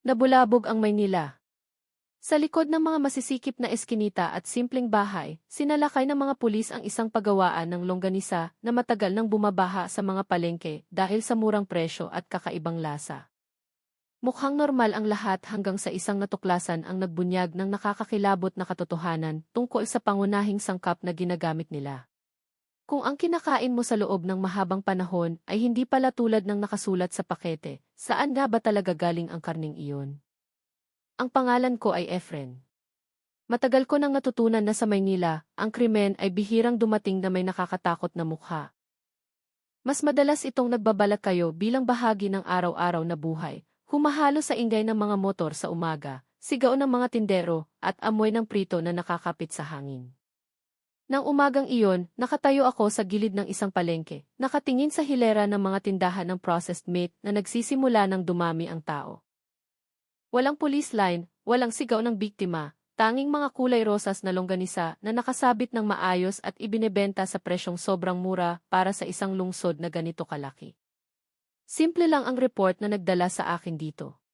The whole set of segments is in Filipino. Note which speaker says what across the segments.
Speaker 1: Nabulabog ang Maynila. Sa likod ng mga masisikip na eskinita at simpleng bahay, sinalakay ng mga pulis ang isang pagawaan ng longganisa na matagal nang bumabaha sa mga palengke dahil sa murang presyo at kakaibang lasa. Mukhang normal ang lahat hanggang sa isang natuklasan ang nagbunyag ng nakakakilabot na katotohanan tungkol sa pangunahing sangkap na ginagamit nila. Kung ang kinakain mo sa loob ng mahabang panahon ay hindi pala tulad ng nakasulat sa pakete, saan nga ba talaga galing ang karning iyon? Ang pangalan ko ay Efren. Matagal ko nang natutunan na sa Maynila, ang krimen ay bihirang dumating na may nakakatakot na mukha. Mas madalas itong nagbabalak kayo bilang bahagi ng araw-araw na buhay, humahalo sa ingay ng mga motor sa umaga, sigaw ng mga tindero, at amoy ng prito na nakakapit sa hangin. Nang umagang iyon, nakatayo ako sa gilid ng isang palengke, nakatingin sa hilera ng mga tindahan ng processed meat na nagsisimula ng dumami ang tao. Walang police line, walang sigaw ng biktima, tanging mga kulay rosas na longganisa na nakasabit ng maayos at ibinebenta sa presyong sobrang mura para sa isang lungsod na ganito kalaki. Simple lang ang report na nagdala sa akin dito.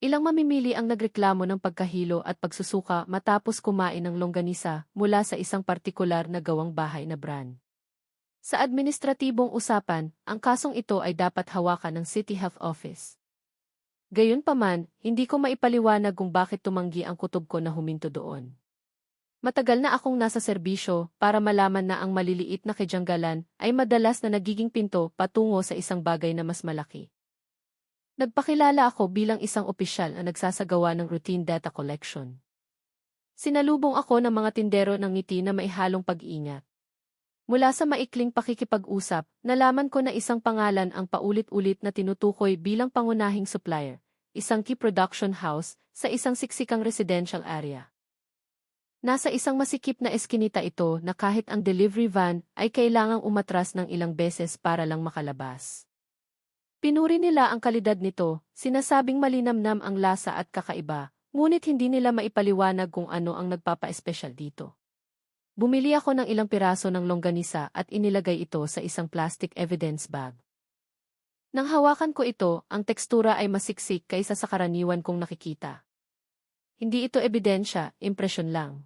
Speaker 1: Ilang mamimili ang nagreklamo ng pagkahilo at pagsusuka matapos kumain ng longganisa mula sa isang partikular na gawang bahay na brand. Sa administratibong usapan, ang kasong ito ay dapat hawakan ng City Health Office. Gayunpaman, hindi ko maipaliwanag kung bakit tumanggi ang kutob ko na huminto doon. Matagal na akong nasa serbisyo para malaman na ang maliliit na kajanggalan ay madalas na nagiging pinto patungo sa isang bagay na mas malaki. Nagpakilala ako bilang isang opisyal na nagsasagawa ng routine data collection. Sinalubong ako ng mga tindero ng ngiti na maihalong pag-iingat. Mula sa maikling pakikipag-usap, nalaman ko na isang pangalan ang paulit-ulit na tinutukoy bilang pangunahing supplier, isang key production house sa isang siksikang residential area. Nasa isang masikip na eskinita ito na kahit ang delivery van ay kailangang umatras ng ilang beses para lang makalabas. Pinuri nila ang kalidad nito, sinasabing malinamnam ang lasa at kakaiba, ngunit hindi nila maipaliwanag kung ano ang nagpapa-espesyal dito. Bumili ako ng ilang piraso ng longganisa at inilagay ito sa isang plastic evidence bag. Nang hawakan ko ito, ang tekstura ay masiksik kaysa sa karaniwan kong nakikita. Hindi ito ebidensya, impresyon lang.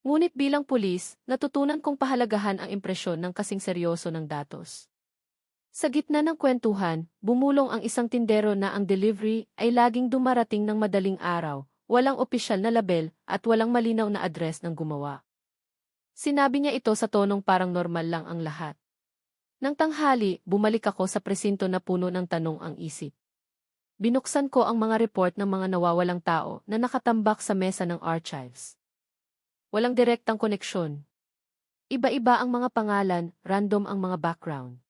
Speaker 1: Ngunit bilang pulis, natutunan kong pahalagahan ang impresyon ng kasing seryoso ng datos. Sa gitna ng kwentuhan, bumulong ang isang tindero na ang delivery ay laging dumarating ng madaling araw, walang opisyal na label at walang malinaw na address ng gumawa. Sinabi niya ito sa tonong parang normal lang ang lahat. Nang tanghali, bumalik ako sa presinto na puno ng tanong ang isip. Binuksan ko ang mga report ng mga nawawalang tao na nakatambak sa mesa ng archives. Walang direktang koneksyon. Iba-iba ang mga pangalan, random ang mga background.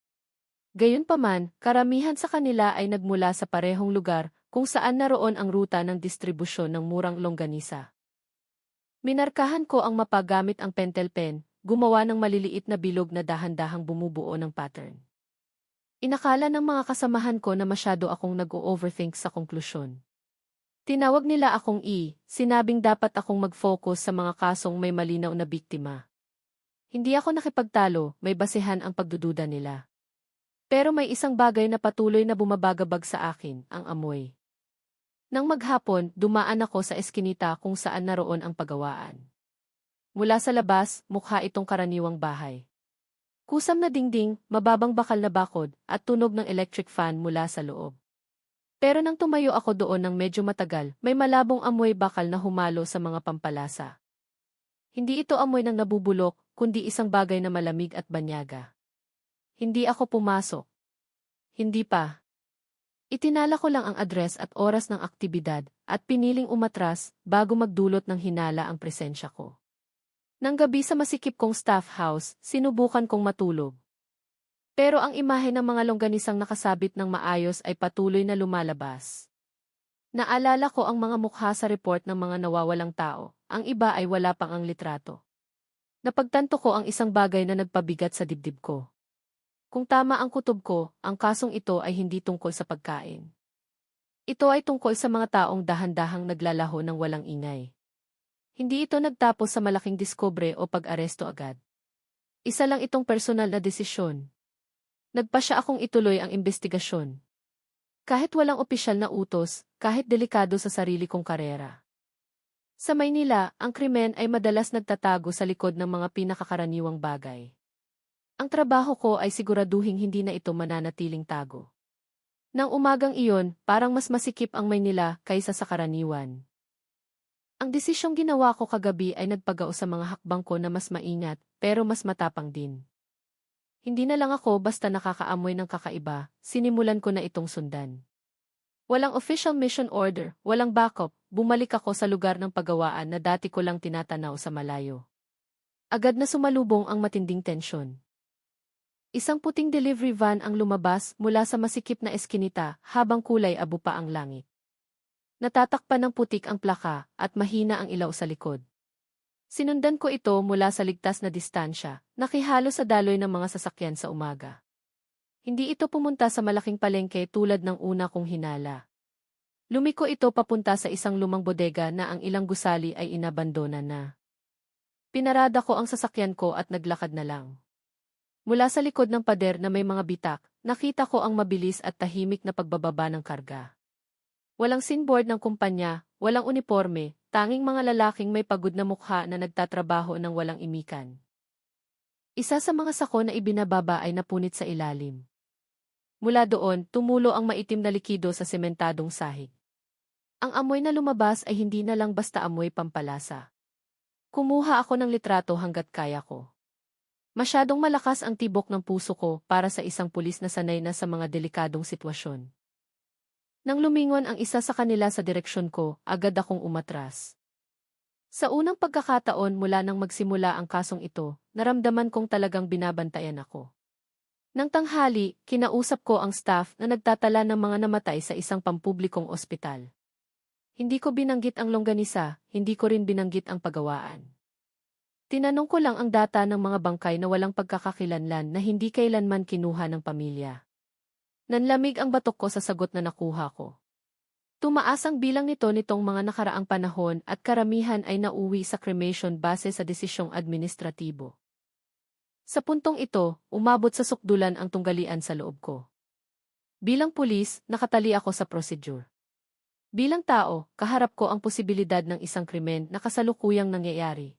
Speaker 1: Gayunpaman, karamihan sa kanila ay nagmula sa parehong lugar kung saan naroon ang ruta ng distribusyon ng murang longganisa. Minarkahan ko ang mapa gamit ang pentel pen, gumawa ng maliliit na bilog na dahan-dahang bumubuo ng pattern. Inakala ng mga kasamahan ko na masyado akong nag-o-overthink sa konklusyon. Tinawag nila akong sinabing dapat akong mag-focus sa mga kasong may malinaw na biktima. Hindi ako nakipagtalo, may basehan ang pagdududa nila. Pero may isang bagay na patuloy na bumabagabag sa akin, ang amoy. Nang maghapon, dumaan ako sa eskinita kung saan naroon ang pagawaan. Mula sa labas, mukha itong karaniwang bahay. Kusam na dingding, mababang bakal na bakod, at tunog ng electric fan mula sa loob. Pero nang tumayo ako doon ng medyo matagal, may malabong amoy bakal na humalo sa mga pampalasa. Hindi ito amoy ng nabubulok, kundi isang bagay na malamig at banyaga. Hindi ako pumasok. Hindi pa. Itinala ko lang ang address at oras ng aktibidad at piniling umatras bago magdulot ng hinala ang presensya ko. Nang gabi sa masikip kong staff house, sinubukan kong matulog. Pero ang imahe ng mga longganisang nakasabit ng maayos ay patuloy na lumalabas. Naalala ko ang mga mukha sa report ng mga nawawalang tao, ang iba ay wala pang ang litrato. Napagtanto ko ang isang bagay na nagpabigat sa dibdib ko. Kung tama ang kutob ko, ang kasong ito ay hindi tungkol sa pagkain. Ito ay tungkol sa mga taong dahan-dahang naglalaho ng walang ingay. Hindi ito nagtapos sa malaking diskobre o pag-aresto agad. Isa lang itong personal na desisyon. Nagpasya akong ituloy ang investigasyon. Kahit walang opisyal na utos, kahit delikado sa sarili kong karera. Sa Maynila, ang krimen ay madalas nagtatago sa likod ng mga pinakakaraniwang bagay. Ang trabaho ko ay siguraduhing hindi na ito mananatiling tago. Nang umagang iyon, parang mas masikip ang Maynila kaysa sa karaniwan. Ang desisyong ginawa ko kagabi ay nagpagao sa mga hakbang ko na mas maingat, pero mas matapang din. Hindi na lang ako basta nakakaamoy ng kakaiba, sinimulan ko na itong sundan. Walang official mission order, walang backup, bumalik ako sa lugar ng paggawaan na dati ko lang tinatanaw sa malayo. Agad na sumalubong ang matinding tensyon. Isang puting delivery van ang lumabas mula sa masikip na eskinita habang kulay abo pa ang langit. Natatakpan ng putik ang plaka at mahina ang ilaw sa likod. Sinundan ko ito mula sa ligtas na distansya, nakihalo sa daloy ng mga sasakyan sa umaga. Hindi ito pumunta sa malaking palengke tulad ng una kong hinala. Lumiko ito papunta sa isang lumang bodega na ang ilang gusali ay inabandona na. Pinarada ko ang sasakyan ko at naglakad na lang. Mula sa likod ng pader na may mga bitak, nakita ko ang mabilis at tahimik na pagbababa ng karga. Walang sinboard ng kumpanya, walang uniforme, tanging mga lalaking may pagod na mukha na nagtatrabaho ng walang imikan. Isa sa mga sako na ibinababa ay napunit sa ilalim. Mula doon, tumulo ang maitim na likido sa sementadong sahig. Ang amoy na lumabas ay hindi na lang basta amoy pampalasa. Kumuha ako ng litrato hanggat kaya ko. Masyadong malakas ang tibok ng puso ko para sa isang pulis na sanay na sa mga delikadong sitwasyon. Nang lumingon ang isa sa kanila sa direksyon ko, agad akong umatras. Sa unang pagkakataon mula nang magsimula ang kasong ito, naramdaman kong talagang binabantayan ako. Nang tanghali, kinausap ko ang staff na nagtatala ng mga namatay sa isang pampublikong ospital. Hindi ko binanggit ang longganisa, hindi ko rin binanggit ang paggawaan. Tinanong ko lang ang data ng mga bangkay na walang pagkakakilanlan na hindi kailanman kinuha ng pamilya. Nanlamig ang batok ko sa sagot na nakuha ko. Tumaas ang bilang nitong mga nakaraang panahon at karamihan ay nauwi sa cremation base sa desisyong administratibo. Sa puntong ito, umabot sa sukdulan ang tunggalian sa loob ko. Bilang pulis, nakatali ako sa procedure. Bilang tao, kaharap ko ang posibilidad ng isang krimen na kasalukuyang nangyayari.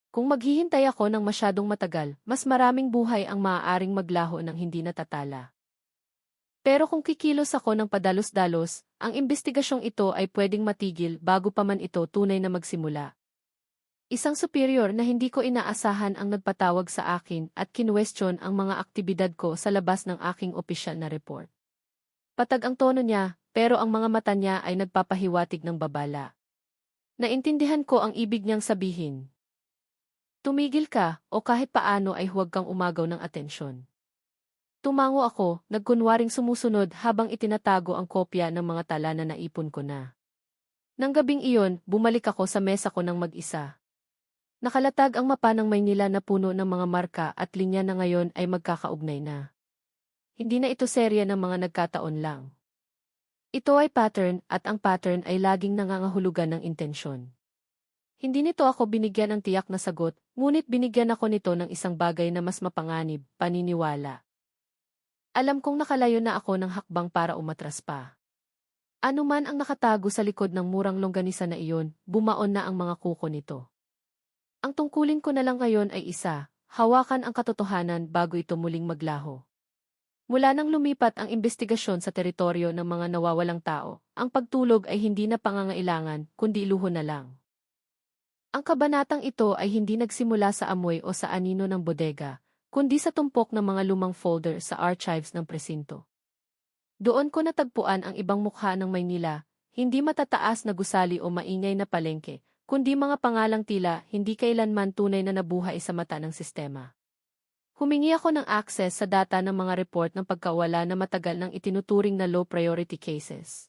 Speaker 1: Kung maghihintay ako ng masyadong matagal, mas maraming buhay ang maaaring maglaho ng hindi natatala. Pero kung kikilos ako ng padalos-dalos, ang imbestigasyong ito ay pwedeng matigil bago pa man ito tunay na magsimula. Isang superior na hindi ko inaasahan ang nagpatawag sa akin at kinwestiyon ang mga aktibidad ko sa labas ng aking opisyal na report. Patag ang tono niya, pero ang mga mata niya ay nagpapahiwatig ng babala. Naintindihan ko ang ibig niyang sabihin. Tumigil ka, o kahit paano ay huwag kang umagaw ng atensyon. Tumango ako, nagkunwaring sumusunod habang itinatago ang kopya ng mga tala na naipon ko na. Nang gabing iyon, bumalik ako sa mesa ko ng mag-isa. Nakalatag ang mapa ng Maynila na puno ng mga marka at linya na ngayon ay magkakaugnay na. Hindi na ito serya ng mga nagkataon lang. Ito ay pattern at ang pattern ay laging nangangahulugan ng intensyon. Hindi nito ako binigyan ng tiyak na sagot, ngunit binigyan ako nito ng isang bagay na mas mapanganib, paniniwala. Alam kong nakalayo na ako ng hakbang para umatras pa. Ano man ang nakatago sa likod ng murang longganisa na iyon, bumaon na ang mga kuko nito. Ang tungkulin ko na lang ngayon ay isa, hawakan ang katotohanan bago ito muling maglaho. Mula nang lumipat ang imbestigasyon sa teritoryo ng mga nawawalang tao, ang pagtulog ay hindi na pangangailangan, kundi luho na lang. Ang kabanatang ito ay hindi nagsimula sa amoy o sa anino ng bodega, kundi sa tumpok ng mga lumang folder sa archives ng presinto. Doon ko natagpuan ang ibang mukha ng Maynila, hindi matataas na gusali o maingay na palengke, kundi mga pangalang tila hindi kailanman tunay na nabuhay sa mata ng sistema. Humingi ako ng access sa data ng mga report ng pagkawala na matagal nang itinuturing na low-priority cases.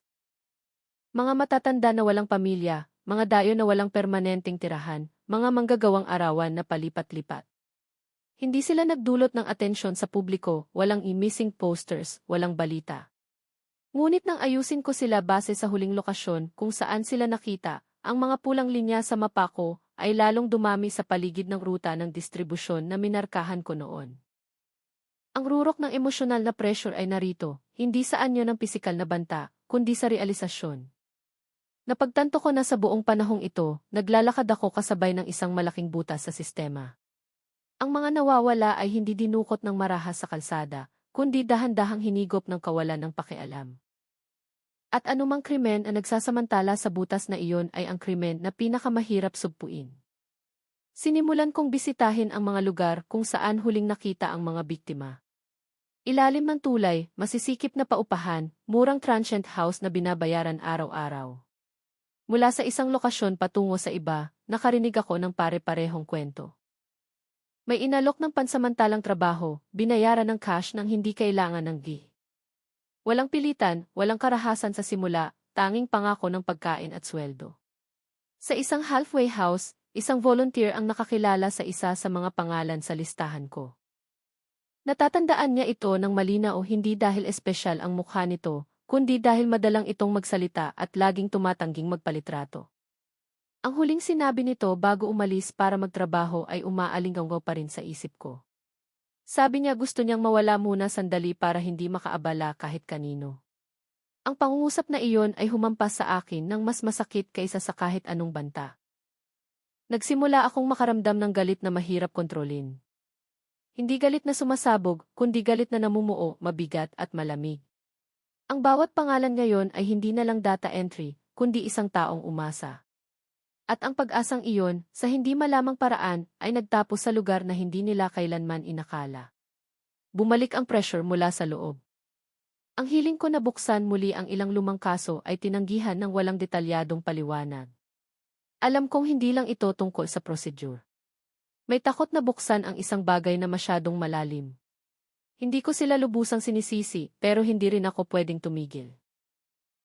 Speaker 1: Mga matatanda na walang pamilya, mga dayo na walang permanenteng tirahan, mga manggagawang arawan na palipat-lipat. Hindi sila nagdulot ng atensyon sa publiko, walang missing posters, walang balita. Ngunit nang ayusin ko sila base sa huling lokasyon kung saan sila nakita, ang mga pulang linya sa mapa ko ay lalong dumami sa paligid ng ruta ng distribusyon na minarkahan ko noon. Ang rurok ng emosyonal na pressure ay narito, hindi sa anyo ng pisikal na banta, kundi sa realisasyon. Napagtanto ko na sa buong panahong ito, naglalakad ako kasabay ng isang malaking butas sa sistema. Ang mga nawawala ay hindi dinukot ng marahas sa kalsada, kundi dahan-dahang hinigop ng kawalan ng pakialam. At anumang krimen na nagsasamantala sa butas na iyon ay ang krimen na pinakamahirap sugpuin. Sinimulan kong bisitahin ang mga lugar kung saan huling nakita ang mga biktima. Ilalim ng tulay, masisikip na paupahan, murang transient house na binabayaran araw-araw. Mula sa isang lokasyon patungo sa iba, nakarinig ako ng pare-parehong kwento. May inalok ng pansamantalang trabaho, binayaran ng cash nang hindi kailangan ng gi. Walang pilitan, walang karahasan sa simula, tanging pangako ng pagkain at sweldo. Sa isang halfway house, isang volunteer ang nakakilala sa isa sa mga pangalan sa listahan ko. Natatandaan niya ito ng malinaw o hindi dahil espesyal ang mukha nito, kundi dahil madalang itong magsalita at laging tumatangging magpalitrato. Ang huling sinabi nito bago umalis para magtrabaho ay umaalinggaw pa rin sa isip ko. Sabi niya gusto niyang mawala muna sandali para hindi makaabala kahit kanino. Ang pangungusap na iyon ay humampas sa akin ng mas masakit kaysa sa kahit anong banta. Nagsimula akong makaramdam ng galit na mahirap kontrolin. Hindi galit na sumasabog, kundi galit na namumuo, mabigat at malamig. Ang bawat pangalan ngayon ay hindi na lang data entry, kundi isang taong umasa. At ang pag-asang iyon, sa hindi malamang paraan, ay nagtapos sa lugar na hindi nila kailanman inakala. Bumalik ang pressure mula sa loob. Ang hiling ko na buksan muli ang ilang lumang kaso ay tinanggihan ng walang detalyadong paliwanag. Alam kong hindi lang ito tungkol sa procedure. May takot na buksan ang isang bagay na masyadong malalim. Hindi ko sila lubusang sinisisi, pero hindi rin ako pwedeng tumigil.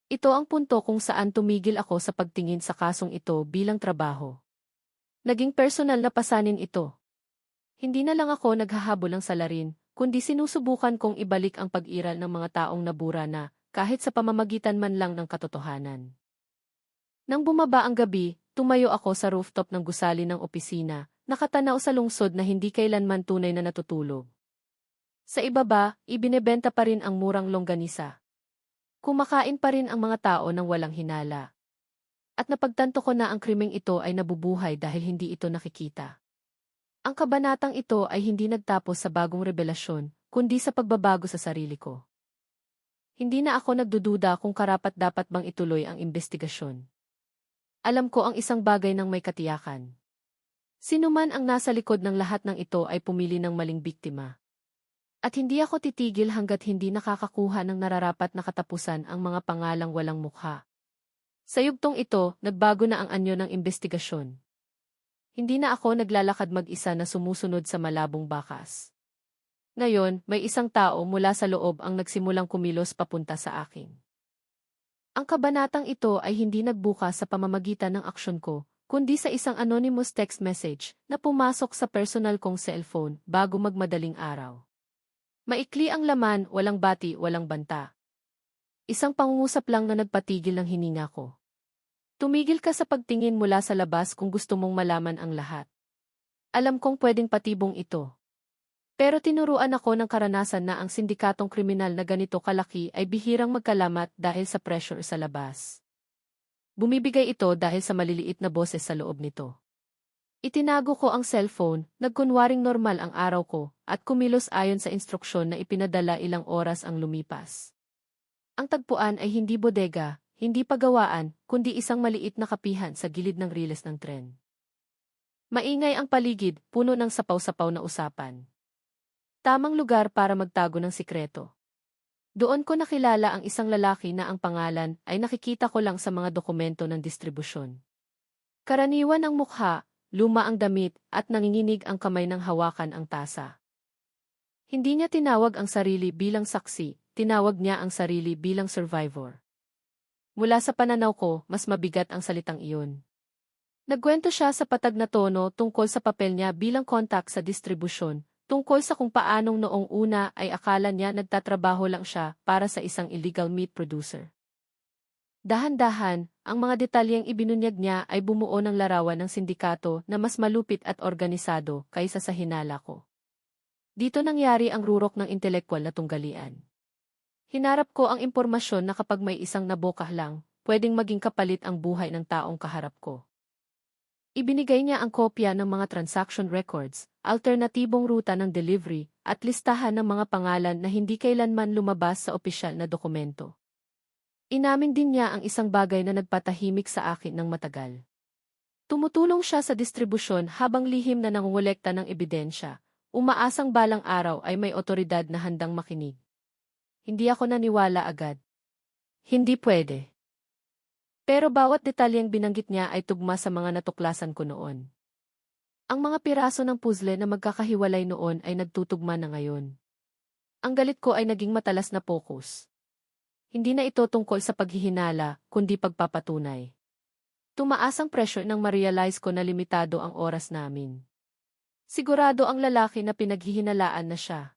Speaker 1: Ito ang punto kung saan tumigil ako sa pagtingin sa kasong ito bilang trabaho. Naging personal na pasanin ito. Hindi na lang ako naghahabol ng salarin, kundi sinusubukan kong ibalik ang pag-iral ng mga taong nabura na, kahit sa pamamagitan man lang ng katotohanan. Nang bumaba ang gabi, tumayo ako sa rooftop ng gusali ng opisina, nakatanaw sa lungsod na hindi kailanman tunay na natutulog. Sa ibaba, ibinebenta pa rin ang murang longganisa. Kumakain pa rin ang mga tao ng walang hinala. At napagtanto ko na ang krimeng ito ay nabubuhay dahil hindi ito nakikita. Ang kabanatang ito ay hindi nagtapos sa bagong revelasyon, kundi sa pagbabago sa sarili ko. Hindi na ako nagdududa kung karapat-dapat bang ituloy ang investigasyon. Alam ko ang isang bagay ng may katiyakan. Sino man ang nasa likod ng lahat ng ito ay pumili ng maling biktima. At hindi ako titigil hanggat hindi nakakakuha ng nararapat na katapusan ang mga pangalang walang mukha. Sa yugtong ito, nagbago na ang anyo ng investigasyon. Hindi na ako naglalakad mag-isa na sumusunod sa malabong bakas. Ngayon, may isang tao mula sa loob ang nagsimulang kumilos papunta sa akin. Ang kabanatang ito ay hindi nagbukas sa pamamagitan ng aksyon ko, kundi sa isang anonymous text message na pumasok sa personal kong cellphone bago magmadaling araw. Maikli ang laman, walang bati, walang banta. Isang pangungusap lang na nagpatigil ng hininga ko. Tumigil ka sa pagtingin mula sa labas kung gusto mong malaman ang lahat. Alam kong pwedeng patibong ito. Pero tinuruan ako ng karanasan na ang sindikatong kriminal na ganito kalaki ay bihirang magkalamat dahil sa pressure sa labas. Bumibigay ito dahil sa maliliit na boses sa loob nito. Itinago ko ang cellphone, nagkunwaring normal ang araw ko, at kumilos ayon sa instruksyon na ipinadala ilang oras ang lumipas. Ang tagpuan ay hindi bodega, hindi pagawaan, kundi isang maliit na kapihan sa gilid ng riles ng tren. Maingay ang paligid, puno ng sapaw-sapaw na usapan. Tamang lugar para magtago ng sikreto. Doon ko nakilala ang isang lalaki na ang pangalan ay nakikita ko lang sa mga dokumento ng distribusyon. Karaniwan ang mukha, luma ang damit, at nanginginig ang kamay ng hawakan ang tasa. Hindi niya tinawag ang sarili bilang saksi, tinawag niya ang sarili bilang survivor. Mula sa pananaw ko, mas mabigat ang salitang iyon. Nagkwento siya sa patag na tono tungkol sa papel niya bilang kontak sa distribusyon, tungkol sa kung paanong noong una ay akala niya nagtatrabaho lang siya para sa isang illegal meat producer. Dahan-dahan, ang mga detalyeng ibinunyag niya ay bumuo ng larawan ng sindikato na mas malupit at organisado kaysa sa hinala ko. Dito nangyari ang rurok ng intelekwal na tunggalian. Hinarap ko ang impormasyon na kapag may isang nabokah lang, pwedeng maging kapalit ang buhay ng taong kaharap ko. Ibinigay niya ang kopya ng mga transaction records, alternatibong ruta ng delivery, at listahan ng mga pangalan na hindi kailanman lumabas sa opisyal na dokumento. Inamin din niya ang isang bagay na nagpatahimik sa akin ng matagal. Tumutulong siya sa distribusyon habang lihim na nangongolekta ng ebidensya, umaasang balang araw ay may otoridad na handang makinig. Hindi ako naniwala agad. Hindi pwede. Pero bawat detalyeng binanggit niya ay tugma sa mga natuklasan ko noon. Ang mga piraso ng puzzle na magkakahiwalay noon ay nagtutugma na ngayon. Ang galit ko ay naging matalas na focus. Hindi na ito tungkol sa paghihinala, kundi pagpapatunay. Tumaas ang pressure nang ma-realize ko na limitado ang oras namin. Sigurado ang lalaki na pinaghihinalaan na siya.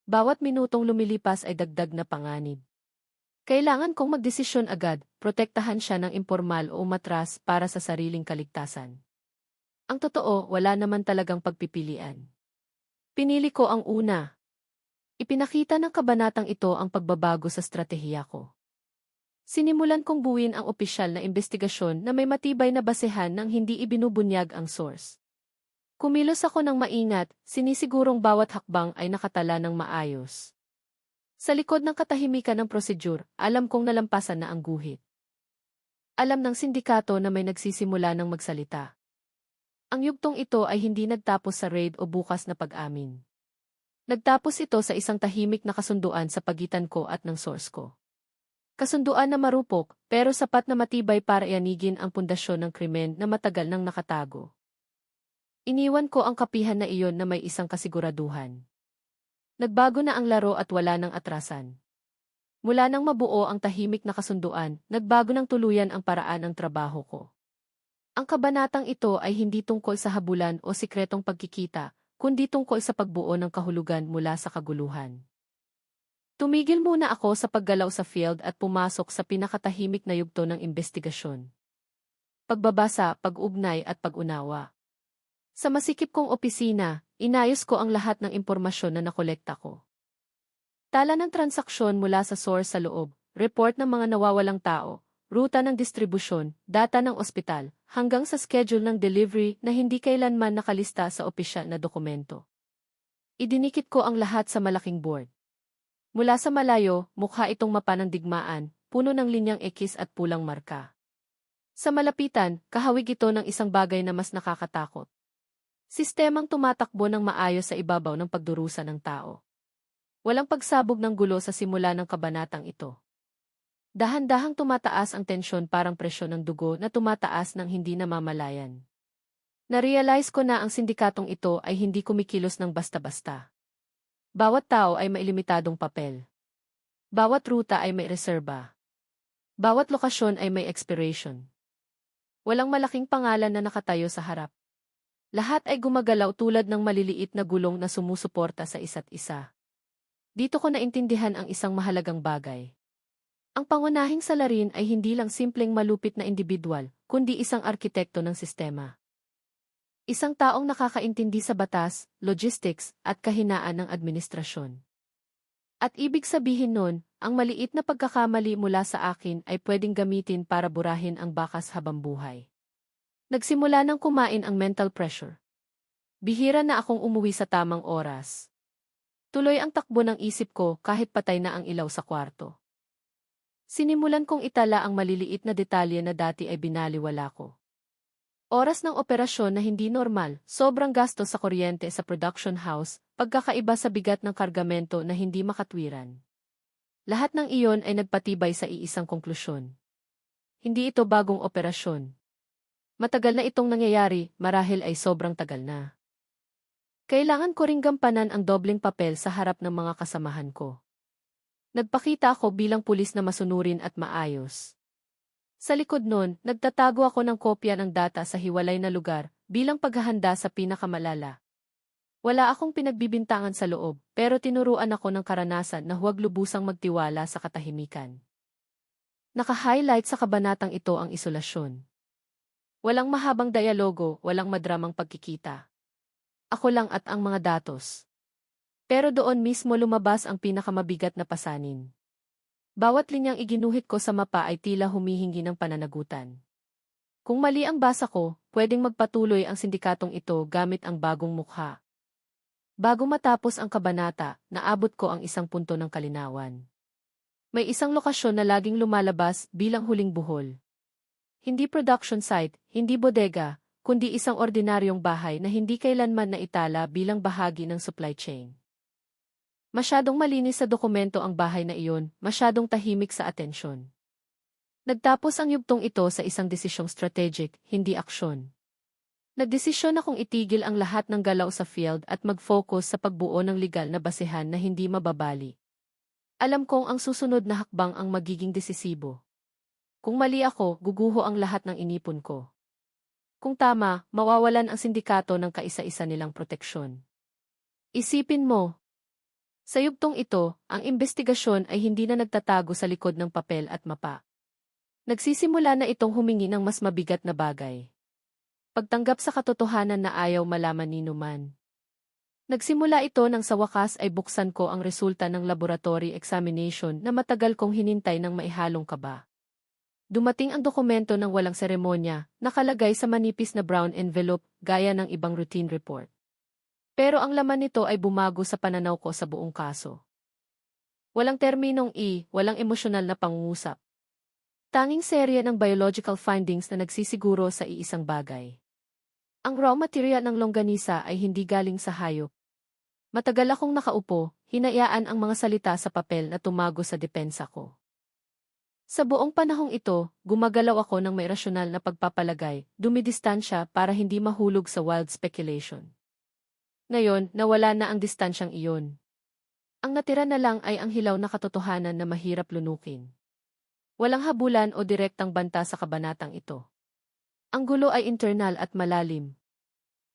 Speaker 1: Bawat minutong lumilipas ay dagdag na panganib. Kailangan kong magdesisyon agad, protektahan siya ng impormal o umatras para sa sariling kaligtasan. Ang totoo, wala naman talagang pagpipilian. Pinili ko ang una. Ipinakita ng kabanatang ito ang pagbabago sa estratehiya ko. Sinimulan kong buuin ang opisyal na investigasyon na may matibay na basehan ng hindi ibinubunyag ang source. Kumilos ako ng maingat, sinisigurong bawat hakbang ay nakatala ng maayos. Sa likod ng katahimikan ng prosedur, alam kong nalampasan na ang guhit. Alam ng sindikato na may nagsisimula ng magsalita. Ang yugtong ito ay hindi nagtapos sa raid o bukas na pag-amin. Nagtapos ito sa isang tahimik na kasunduan sa pagitan ko at ng source ko. Kasunduan na marupok, pero sapat na matibay para ianigin ang pundasyon ng krimen na matagal nang nakatago. Iniwan ko ang kapihan na iyon na may isang kasiguraduhan. Nagbago na ang laro at wala nang atrasan. Mula nang mabuo ang tahimik na kasunduan, nagbago ng tuluyan ang paraan ng trabaho ko. Ang kabanatang ito ay hindi tungkol sa habulan o sikretong pagkikita, kundi tungkol sa pagbuo ng kahulugan mula sa kaguluhan. Tumigil muna ako sa paggalaw sa field at pumasok sa pinakatahimik na yugto ng investigasyon. Pagbabasa, pag-ugnay at pag-unawa. Sa masikip kong opisina, inayos ko ang lahat ng impormasyon na nakolekta ko. Tala ng transaksyon mula sa source sa loob, report ng mga nawawalang tao, ruta ng distribusyon, data ng ospital, hanggang sa schedule ng delivery na hindi kailanman nakalista sa opisyal na dokumento. Idinikit ko ang lahat sa malaking board. Mula sa malayo, mukha itong mapa ng digmaan, puno ng linyang X at pulang marka. Sa malapitan, kahawig ito ng isang bagay na mas nakakatakot. Sistemang tumatakbo ng maayos sa ibabaw ng pagdurusa ng tao. Walang pagsabog ng gulo sa simula ng kabanatang ito. Dahan-dahang tumataas ang tensyon parang presyon ng dugo na tumataas ng hindi namamalayan. Narealize ko na ang sindikatong ito ay hindi kumikilos ng basta-basta. Bawat tao ay may limitadong papel. Bawat ruta ay may reserba. Bawat lokasyon ay may expiration. Walang malaking pangalan na nakatayo sa harap. Lahat ay gumagalaw tulad ng maliliit na gulong na sumusuporta sa isa't isa. Dito ko naintindihan ang isang mahalagang bagay. Ang pangunahing salarin ay hindi lang simpleng malupit na individual, kundi isang arkitekto ng sistema. Isang taong nakakaintindi sa batas, logistics, at kahinaan ng administrasyon. At ibig sabihin nun, ang maliit na pagkakamali mula sa akin ay pwedeng gamitin para burahin ang bakas habang buhay. Nagsimula nang kumain ang mental pressure. Bihira na akong umuwi sa tamang oras. Tuloy ang takbo ng isip ko kahit patay na ang ilaw sa kwarto. Sinimulan kong itala ang maliliit na detalye na dati ay binaliwala ko. Oras ng operasyon na hindi normal, sobrang gasto sa kuryente sa production house, pagkakaiba sa bigat ng kargamento na hindi makatwiran. Lahat ng iyon ay nagpatibay sa iisang konklusyon. Hindi ito bagong operasyon. Matagal na itong nangyayari, marahil ay sobrang tagal na. Kailangan ko ring gampanan ang dobleng papel sa harap ng mga kasamahan ko. Nagpakita ako bilang pulis na masunurin at maayos. Sa likod nun, nagtatago ako ng kopya ng data sa hiwalay na lugar, bilang paghahanda sa pinakamalala. Wala akong pinagbibintangan sa loob, pero tinuruan ako ng karanasan na huwag lubusang magtiwala sa katahimikan. Naka-highlight sa kabanatang ito ang isolasyon. Walang mahabang dialogo, walang madramang pagkikita. Ako lang at ang mga datos. Pero doon mismo lumabas ang pinakamabigat na pasanin. Bawat linyang iginuhit ko sa mapa ay tila humihingi ng pananagutan. Kung mali ang basa ko, pwedeng magpatuloy ang sindikatong ito gamit ang bagong mukha. Bago matapos ang kabanata, naabot ko ang isang punto ng kalinawan. May isang lokasyon na laging lumalabas bilang huling buhol. Hindi production site, hindi bodega, kundi isang ordinaryong bahay na hindi kailanman naitala bilang bahagi ng supply chain. Masyadong malinis sa dokumento ang bahay na iyon, masyadong tahimik sa atensyon. Nagtapos ang yugtong ito sa isang desisyong strategic, hindi aksyon. Nagdesisyon akong itigil ang lahat ng galaw sa field at mag-focus sa pagbuo ng legal na basehan na hindi mababali. Alam kong ang susunod na hakbang ang magiging desisibo. Kung mali ako, guguho ang lahat ng inipon ko. Kung tama, mawawalan ang sindikato ng kaisa-isa nilang proteksyon. Isipin mo. Sa yugtong ito, ang investigasyon ay hindi na nagtatago sa likod ng papel at mapa. Nagsisimula na itong humingi ng mas mabigat na bagay. Pagtanggap sa katotohanan na ayaw malaman ni numan. Nagsimula ito nang sa wakas ay buksan ko ang resulta ng laboratory examination na matagal kong hinintay ng maihalong kaba. Dumating ang dokumento ng walang seremonya, nakalagay sa manipis na brown envelope, gaya ng ibang routine report. Pero ang laman nito ay bumago sa pananaw ko sa buong kaso. Walang terminong walang emosyonal na pangungusap. Tanging serye ng biological findings na nagsisiguro sa iisang bagay. Ang raw material ng longganisa ay hindi galing sa hayop. Matagal akong nakaupo, hinayaan ang mga salita sa papel na tumago sa depensa ko. Sa buong panahong ito, gumagalaw ako ng may rasyonal na pagpapalagay, dumidistansya para hindi mahulog sa wild speculation. Ngayon, nawala na ang distansyang iyon. Ang natira na lang ay ang hilaw na katotohanan na mahirap lunukin. Walang habulan o direktang banta sa kabanatang ito. Ang gulo ay internal at malalim.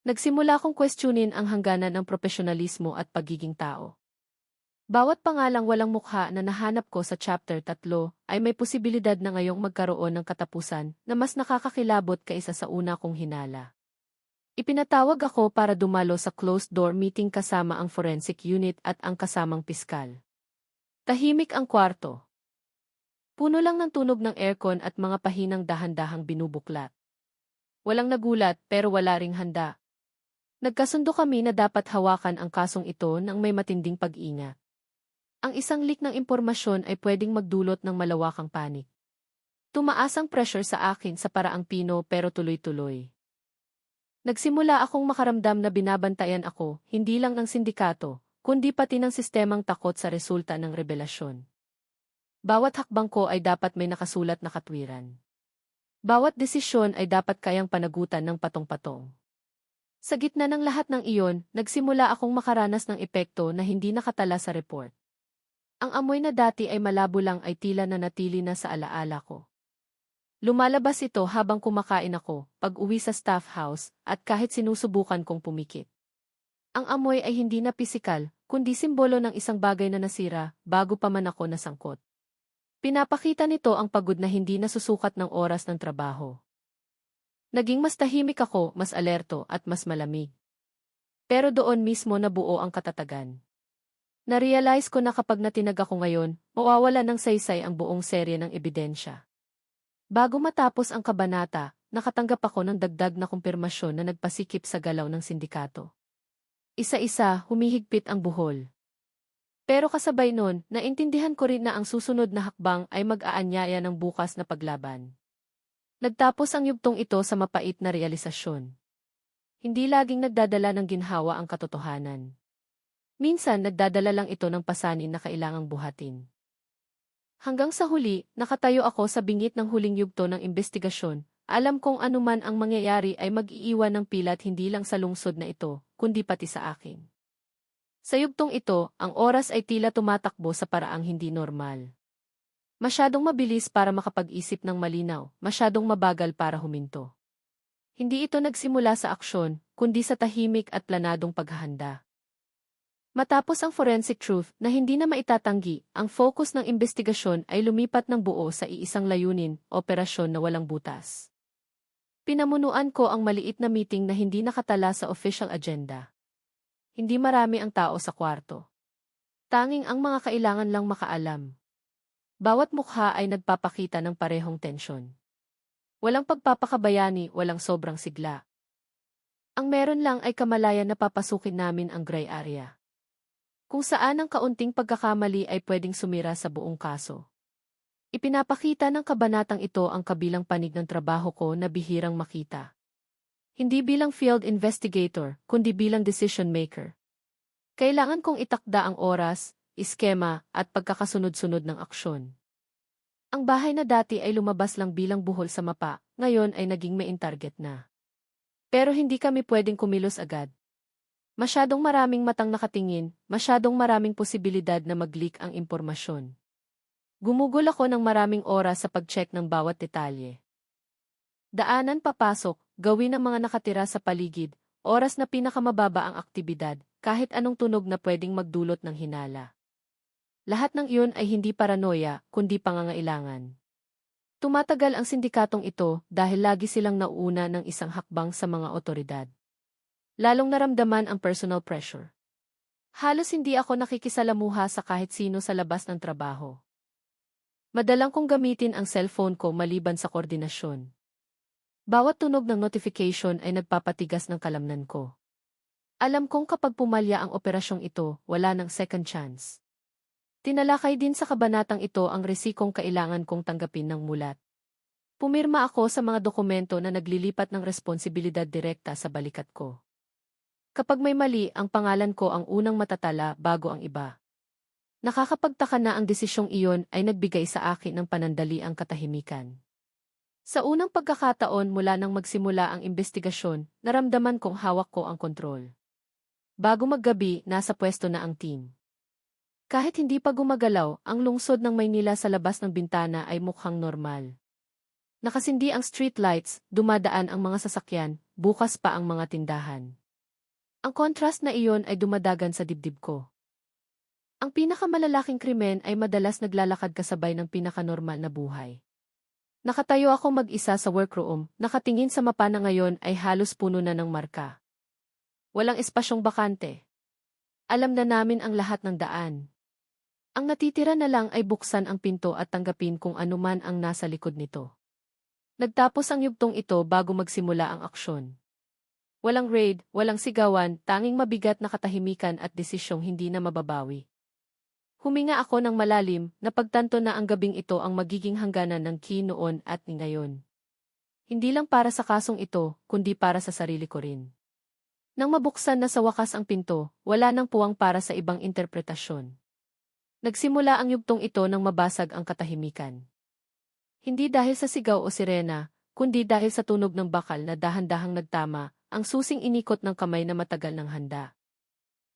Speaker 1: Nagsimula akong questionin ang hangganan ng profesionalismo at pagiging tao. Bawat pangalang walang mukha na nahanap ko sa chapter 3 ay may posibilidad na ngayong magkaroon ng katapusan na mas nakakakilabot kaysa sa una kong hinala. Ipinatawag ako para dumalo sa closed-door meeting kasama ang forensic unit at ang kasamang piskal. Tahimik ang kwarto. Puno lang ng tunog ng aircon at mga pahinang dahan-dahang binubuklat. Walang nagulat pero wala ring handa. Nagkasundo kami na dapat hawakan ang kasong ito ng may matinding pag-ingat. Ang isang leak ng impormasyon ay pwedeng magdulot ng malawakang panik. Tumaas ang pressure sa akin sa paraang pino pero tuloy-tuloy. Nagsimula akong makaramdam na binabantayan ako, hindi lang ng sindikato, kundi pati ng sistemang takot sa resulta ng revelasyon. Bawat hakbang ko ay dapat may nakasulat na katwiran. Bawat desisyon ay dapat kayang panagutan ng patong-patong. Sa gitna ng lahat ng iyon, nagsimula akong makaranas ng epekto na hindi nakatala sa report. Ang amoy na dati ay malabo lang ay tila na natili na sa alaala ko. Lumalabas ito habang kumakain ako, pag-uwi sa staff house, at kahit sinusubukan kong pumikit. Ang amoy ay hindi na pisikal, kundi simbolo ng isang bagay na nasira, bago pa man ako nasangkot. Pinapakita nito ang pagod na hindi nasusukat ng oras ng trabaho. Naging mas tahimik ako, mas alerto, at mas malamig. Pero doon mismo nabuo ang katatagan. Narealize ko na kapag natinag ako ngayon, mawawala ng saysay ang buong serye ng ebidensya. Bago matapos ang kabanata, nakatanggap ako ng dagdag na kumpirmasyon na nagpasikip sa galaw ng sindikato. Isa-isa, humihigpit ang buhol. Pero kasabay nun, naintindihan ko rin na ang susunod na hakbang ay mag-aanyaya ng bukas na paglaban. Nagtapos ang yugtong ito sa mapait na realisasyon. Hindi laging nagdadala ng ginhawa ang katotohanan. Minsan nagdadala lang ito ng pasanin na kailangang buhatin. Hanggang sa huli, nakatayo ako sa bingit ng huling yugto ng investigasyon. Alam kong anuman ang mangyayari ay mag-iiwan ng pilat hindi lang sa lungsod na ito, kundi pati sa akin. Sa yugtong ito, ang oras ay tila tumatakbo sa paraang hindi normal. Masyadong mabilis para makapag-isip ng malinaw, masyadong mabagal para huminto. Hindi ito nagsimula sa aksyon, kundi sa tahimik at planadong paghahanda. Matapos ang forensic truth na hindi na maitatanggi, ang focus ng investigasyon ay lumipat ng buo sa iisang layunin, operasyon na walang butas. Pinamunuan ko ang maliit na meeting na hindi nakatala sa official agenda. Hindi marami ang tao sa kwarto. Tanging ang mga kailangan lang makaalam. Bawat mukha ay nagpapakita ng parehong tensyon. Walang pagpapakabayani, walang sobrang sigla. Ang meron lang ay kamalayan na papasukin namin ang gray area. Kung saan ang kaunting pagkakamali ay pwedeng sumira sa buong kaso. Ipinapakita ng kabanatang ito ang kabilang panig ng trabaho ko na bihirang makita. Hindi bilang field investigator, kundi bilang decision maker. Kailangan kong itakda ang oras, iskema, at pagkakasunod-sunod ng aksyon. Ang bahay na dati ay lumabas lang bilang buhol sa mapa, ngayon ay naging main target na. Pero hindi kami pwedeng kumilos agad. Masyadong maraming matang nakatingin, masyadong maraming posibilidad na mag-leak ang impormasyon. Gumugol ako ng maraming oras sa pag-check ng bawat detalye. Daanan papasok, gawin ng mga nakatira sa paligid, oras na pinakamababa ang aktibidad, kahit anong tunog na pwedeng magdulot ng hinala. Lahat ng iyon ay hindi paranoia, kundi pangangailangan. Tumatagal ang sindikatong ito dahil lagi silang nauuna ng isang hakbang sa mga otoridad. Lalong naramdaman ang personal pressure. Halos hindi ako nakikisalamuha sa kahit sino sa labas ng trabaho. Madalang kong gamitin ang cellphone ko maliban sa koordinasyon. Bawat tunog ng notification ay nagpapatigas ng kalamnan ko. Alam kong kapag pumalya ang operasyong ito, wala nang second chance. Tinalakay din sa kabanatang ito ang risikong kailangan kong tanggapin ng mulat. Pumirma ako sa mga dokumento na naglilipat ng responsibilidad direkta sa balikat ko. Kapag may mali, ang pangalan ko ang unang matatala bago ang iba. Nakakapagtaka na ang desisyong iyon ay nagbigay sa akin ng panandaliang katahimikan. Sa unang pagkakataon mula nang magsimula ang investigasyon, naramdaman kong hawak ko ang kontrol. Bago maggabi, nasa pwesto na ang team. Kahit hindi pa gumagalaw, ang lungsod ng Maynila sa labas ng bintana ay mukhang normal. Nakasindi ang streetlights, dumadaan ang mga sasakyan, bukas pa ang mga tindahan. Ang contrast na iyon ay dumadagan sa dibdib ko. Ang pinakamalalaking krimen ay madalas naglalakad kasabay ng pinakanormal na buhay. Nakatayo ako mag-isa sa workroom, nakatingin sa mapa na ngayon ay halos puno na ng marka. Walang espasyong bakante. Alam na namin ang lahat ng daan. Ang natitira na lang ay buksan ang pinto at tanggapin kung anuman ang nasa likod nito. Nagtapos ang yugtong ito bago magsimula ang aksyon. Walang raid, walang sigawan, tanging mabigat na katahimikan at desisyong hindi na mababawi. Huminga ako ng malalim, napagtanto na ang gabing ito ang magiging hangganan ng Key noon at ni ngayon. Hindi lang para sa kasong ito, kundi para sa sarili ko rin. Nang mabuksan na sa wakas ang pinto, wala nang puwang para sa ibang interpretasyon. Nagsimula ang yugtong ito nang mabasag ang katahimikan. Hindi dahil sa sigaw o sirena, kundi dahil sa tunog ng bakal na dahan-dahang nagtama, ang susing inikot ng kamay na matagal ng handa.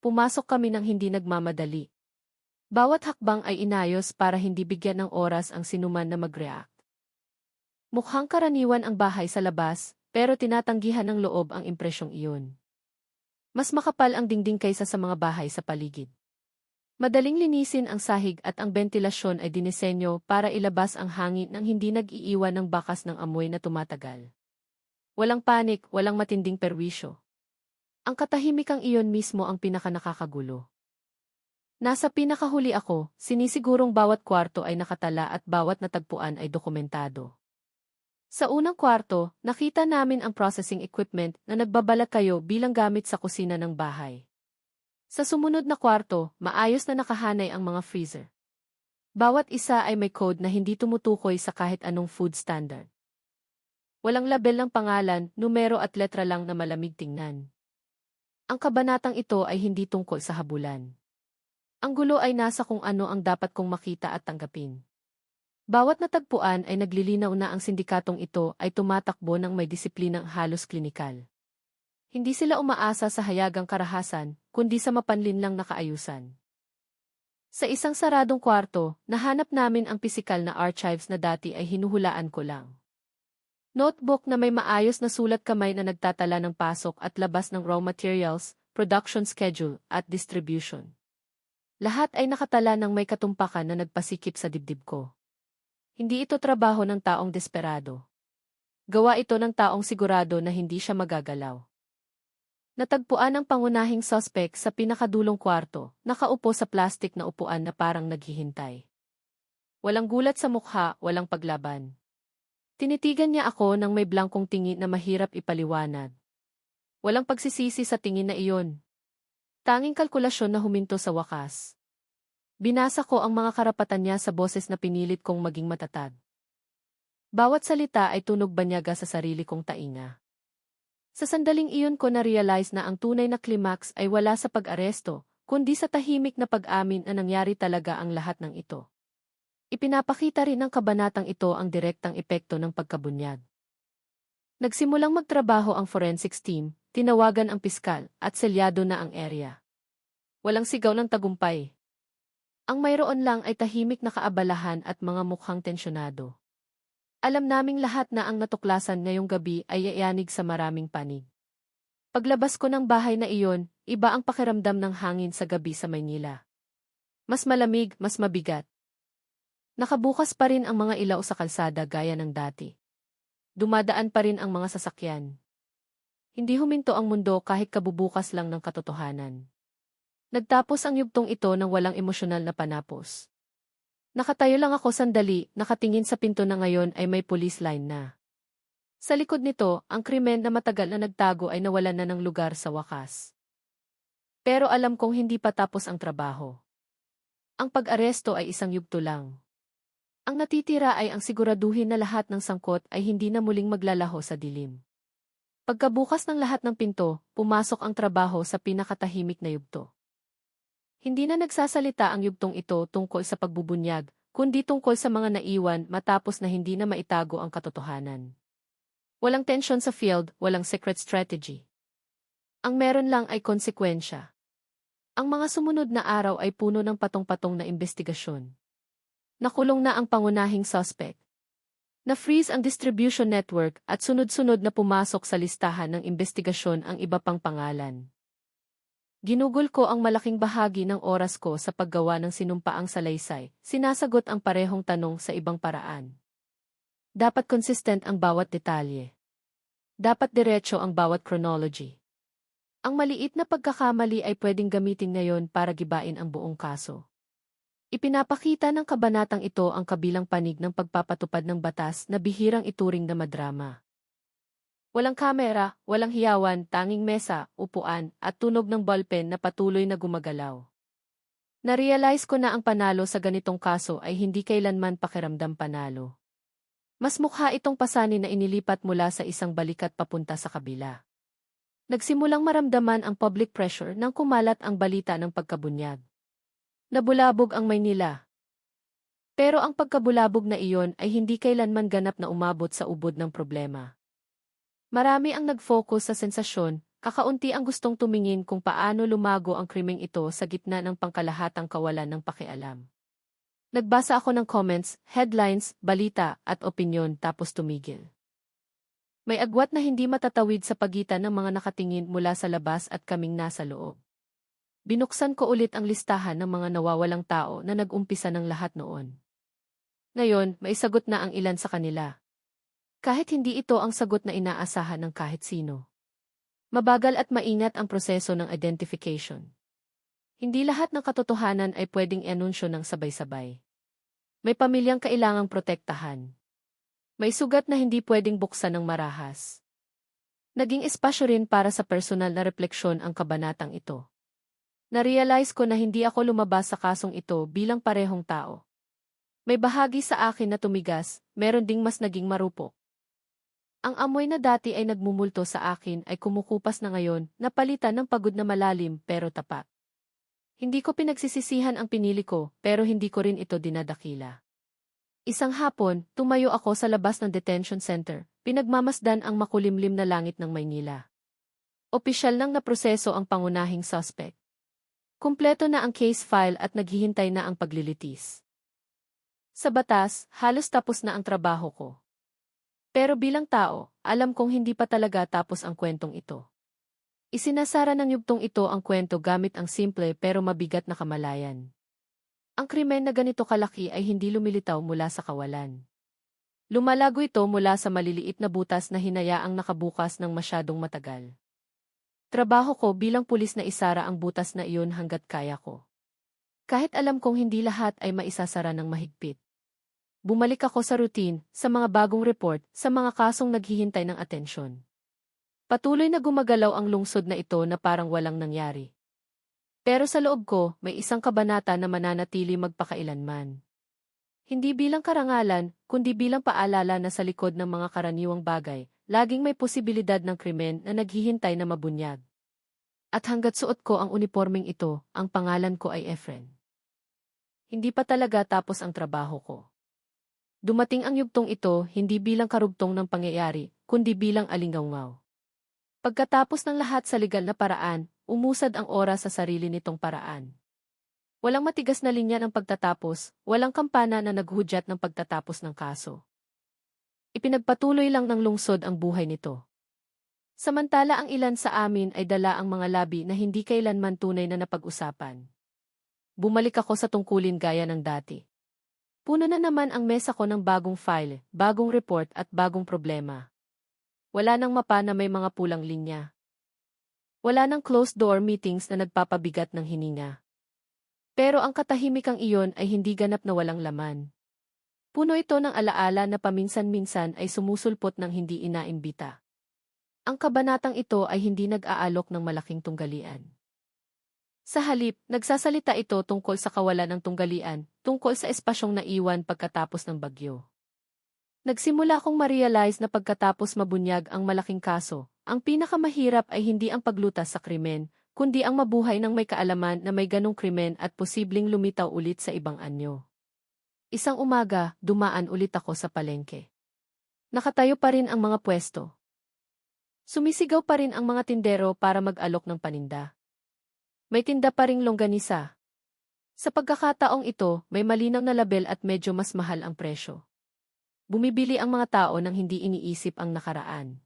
Speaker 1: Pumasok kami nang hindi nagmamadali. Bawat hakbang ay inayos para hindi bigyan ng oras ang sinuman na mag-react. Mukhang karaniwan ang bahay sa labas, pero tinatanggihan ng loob ang impresyong iyon. Mas makapal ang dingding kaysa sa mga bahay sa paligid. Madaling linisin ang sahig at ang bentilasyon ay dinisenyo para ilabas ang hangin nang hindi nag-iiwan ng bakas ng amoy na tumatagal. Walang panik, walang matinding perwisyo. Ang katahimikang iyon mismo ang pinakanakakagulo. Nasa pinakahuli ako, sinisigurong bawat kwarto ay nakatala at bawat natagpuan ay dokumentado. Sa unang kwarto, nakita namin ang processing equipment na nagbabalat kayo bilang gamit sa kusina ng bahay. Sa sumunod na kwarto, maayos na nakahanay ang mga freezer. Bawat isa ay may code na hindi tumutukoy sa kahit anong food standard. Walang label ng pangalan, numero at letra lang na malamig tingnan. Ang kabanatang ito ay hindi tungkol sa habulan. Ang gulo ay nasa kung ano ang dapat kong makita at tanggapin. Bawat natagpuan ay naglilinaw na ang sindikatong ito ay tumatakbo ng may disiplinang halos klinikal. Hindi sila umaasa sa hayagang karahasan, kundi sa mapanlinlang na kaayusan. Sa isang saradong kwarto, nahanap namin ang pisikal na archives na dati ay hinuhulaan ko lang. Notebook na may maayos na sulat kamay na nagtatala ng pasok at labas ng raw materials, production schedule, at distribution. Lahat ay nakatala ng may katumpakan na nagpasikip sa dibdib ko. Hindi ito trabaho ng taong desperado. Gawa ito ng taong sigurado na hindi siya magagalaw. Natagpuan ang pangunahing suspect sa pinakadulong kwarto, nakaupo sa plastik na upuan na parang naghihintay. Walang gulat sa mukha, walang paglaban. Tinitigan niya ako ng may blankong tingin na mahirap ipaliwanag. Walang pagsisisi sa tingin na iyon. Tanging kalkulasyon na huminto sa wakas. Binasa ko ang mga karapatan niya sa boses na pinilit kong maging matatag. Bawat salita ay tunog banyaga sa sarili kong tainga. Sa sandaling iyon ko na-realize na ang tunay na climax ay wala sa pag-aresto, kundi sa tahimik na pag-amin na nangyari talaga ang lahat ng ito. Ipinapakita rin ng kabanatang ito ang direktang epekto ng pagkabunyag. Nagsimulang magtrabaho ang forensics team, tinawagan ang piskal, at selyado na ang area. Walang sigaw ng tagumpay. Ang mayroon lang ay tahimik na kaabalahan at mga mukhang tensyonado. Alam naming lahat na ang natuklasan ngayong gabi ay yayanig sa maraming panig. Paglabas ko ng bahay na iyon, iba ang pakiramdam ng hangin sa gabi sa Maynila. Mas malamig, mas mabigat. Nakabukas pa rin ang mga ilaw sa kalsada gaya ng dati. Dumadaan pa rin ang mga sasakyan. Hindi huminto ang mundo kahit kabubukas lang ng katotohanan. Nagtapos ang yugtong ito ng walang emosyonal na panapos. Nakatayo lang ako sandali, nakatingin sa pinto na ngayon ay may police line na. Sa likod nito, ang krimen na matagal na nagtago ay nawalan na ng lugar sa wakas. Pero alam kong hindi pa tapos ang trabaho. Ang pag-aresto ay isang yugto lang. Ang natitira ay ang siguraduhin na lahat ng sangkot ay hindi na muling maglalaho sa dilim. Pagkabukas ng lahat ng pinto, pumasok ang trabaho sa pinakatahimik na yugto. Hindi na nagsasalita ang yugtong ito tungkol sa pagbubunyag, kundi tungkol sa mga naiwan matapos na hindi na maitago ang katotohanan. Walang tensyon sa field, walang secret strategy. Ang meron lang ay konsekwensya. Ang mga sumunod na araw ay puno ng patong-patong na investigasyon. Nakulong na ang pangunahing suspect. Na-freeze ang distribution network at sunod-sunod na pumasok sa listahan ng investigasyon ang iba pang pangalan. Ginugol ko ang malaking bahagi ng oras ko sa paggawa ng sinumpaang salaysay, sinasagot ang parehong tanong sa ibang paraan. Dapat consistent ang bawat detalye. Dapat diretso ang bawat chronology. Ang maliit na pagkakamali ay pwedeng gamitin ngayon para gibain ang buong kaso. Ipinapakita ng kabanatang ito ang kabilang panig ng pagpapatupad ng batas na bihirang ituring na madrama. Walang kamera, walang hiyawan, tanging mesa, upuan, at tunog ng ballpen na patuloy na gumagalaw. Narealize ko na ang panalo sa ganitong kaso ay hindi kailanman pakiramdam panalo. Mas mukha itong pasanin na inilipat mula sa isang balikat papunta sa kabila. Nagsimulang maramdaman ang public pressure nang kumalat ang balita ng pagkabunyag. Nabulabog ang Maynila. Pero ang pagkabulabog na iyon ay hindi kailanman ganap na umabot sa ubod ng problema. Marami ang nag-focus sa sensasyon, kakaunti ang gustong tumingin kung paano lumago ang krimeng ito sa gitna ng pangkalahatang kawalan ng pakialam. Nagbasa ako ng comments, headlines, balita, at opinyon tapos tumigil. May agwat na hindi matatawid sa pagitan ng mga nakatingin mula sa labas at kaming nasa loob. Binuksan ko ulit ang listahan ng mga nawawalang tao na nag-umpisa ng lahat noon. Ngayon, may sagot na ang ilan sa kanila. Kahit hindi ito ang sagot na inaasahan ng kahit sino. Mabagal at maingat ang proseso ng identification. Hindi lahat ng katotohanan ay pwedeng anunsyo ng sabay-sabay. May pamilyang kailangang protektahan. May sugat na hindi pwedeng buksan ng marahas. Naging espasyo rin para sa personal na refleksyon ang kabanatang ito. Narealize ko na hindi ako lumabas sa kasong ito bilang parehong tao. May bahagi sa akin na tumigas, meron ding mas naging marupok. Ang amoy na dati ay nagmumulto sa akin ay kumukupas na ngayon, napalitan ng pagod na malalim pero tapat. Hindi ko pinagsisisihan ang pinili ko, pero hindi ko rin ito dinadakila. Isang hapon, tumayo ako sa labas ng detention center, pinagmamasdan ang makulimlim na langit ng Maynila. Opisyal nang naproseso ang pangunahing suspect. Kumpleto na ang case file at naghihintay na ang paglilitis. Sa batas, halos tapos na ang trabaho ko. Pero bilang tao, alam kong hindi pa talaga tapos ang kwentong ito. Isinasara ng yugtong ito ang kwento gamit ang simple pero mabigat na kamalayan. Ang krimen na ganito kalaki ay hindi lumilitaw mula sa kawalan. Lumalago ito mula sa maliliit na butas na hinayaang nakabukas ng masyadong matagal. Trabaho ko bilang pulis na isara ang butas na iyon hanggat kaya ko. Kahit alam kong hindi lahat ay maisasara ng mahigpit. Bumalik ako sa routine, sa mga bagong report, sa mga kasong naghihintay ng atensyon. Patuloy na gumagalaw ang lungsod na ito na parang walang nangyari. Pero sa loob ko, may isang kabanata na mananatili magpakailanman. Hindi bilang karangalan, kundi bilang paalala na sa likod ng mga karaniwang bagay, laging may posibilidad ng krimen na naghihintay na mabunyag. At hanggat suot ko ang unipormeng ito, ang pangalan ko ay Efren. Hindi pa talaga tapos ang trabaho ko. Dumating ang yugtong ito hindi bilang karugtong ng pangyayari, kundi bilang alingawngaw. Pagkatapos ng lahat sa legal na paraan, umusad ang oras sa sarili nitong paraan. Walang matigas na linya ng pagtatapos, walang kampana na naghudyat ng pagtatapos ng kaso. Ipinagpatuloy lang ng lungsod ang buhay nito. Samantala ang ilan sa amin ay dala ang mga labi na hindi kailanman tunay na napag-usapan. Bumalik ako sa tungkulin gaya ng dati. Puno na naman ang mesa ko ng bagong file, bagong report at bagong problema. Wala nang mapa na may mga pulang linya. Wala nang closed-door meetings na nagpapabigat ng hininga. Pero ang katahimikang iyon ay hindi ganap na walang laman. Puno ito ng alaala na paminsan-minsan ay sumusulpot ng hindi inaimbita. Ang kabanatang ito ay hindi nag-aalok ng malaking tunggalian. Sa halip, nagsasalita ito tungkol sa kawalan ng tunggalian, tungkol sa espasyong naiwan pagkatapos ng bagyo. Nagsimula akong ma-realize na pagkatapos mabunyag ang malaking kaso, ang pinakamahirap ay hindi ang paglutas sa krimen, kundi ang mabuhay ng may kaalaman na may ganong krimen at posibleng lumitaw ulit sa ibang anyo. Isang umaga, dumaan ulit ako sa palengke. Nakatayo pa rin ang mga pwesto. Sumisigaw pa rin ang mga tindero para mag-alok ng paninda. May tinda pa ring longganisa. Sa pagkakataong ito, may malinaw na label at medyo mas mahal ang presyo. Bumibili ang mga tao nang hindi iniisip ang nakaraan.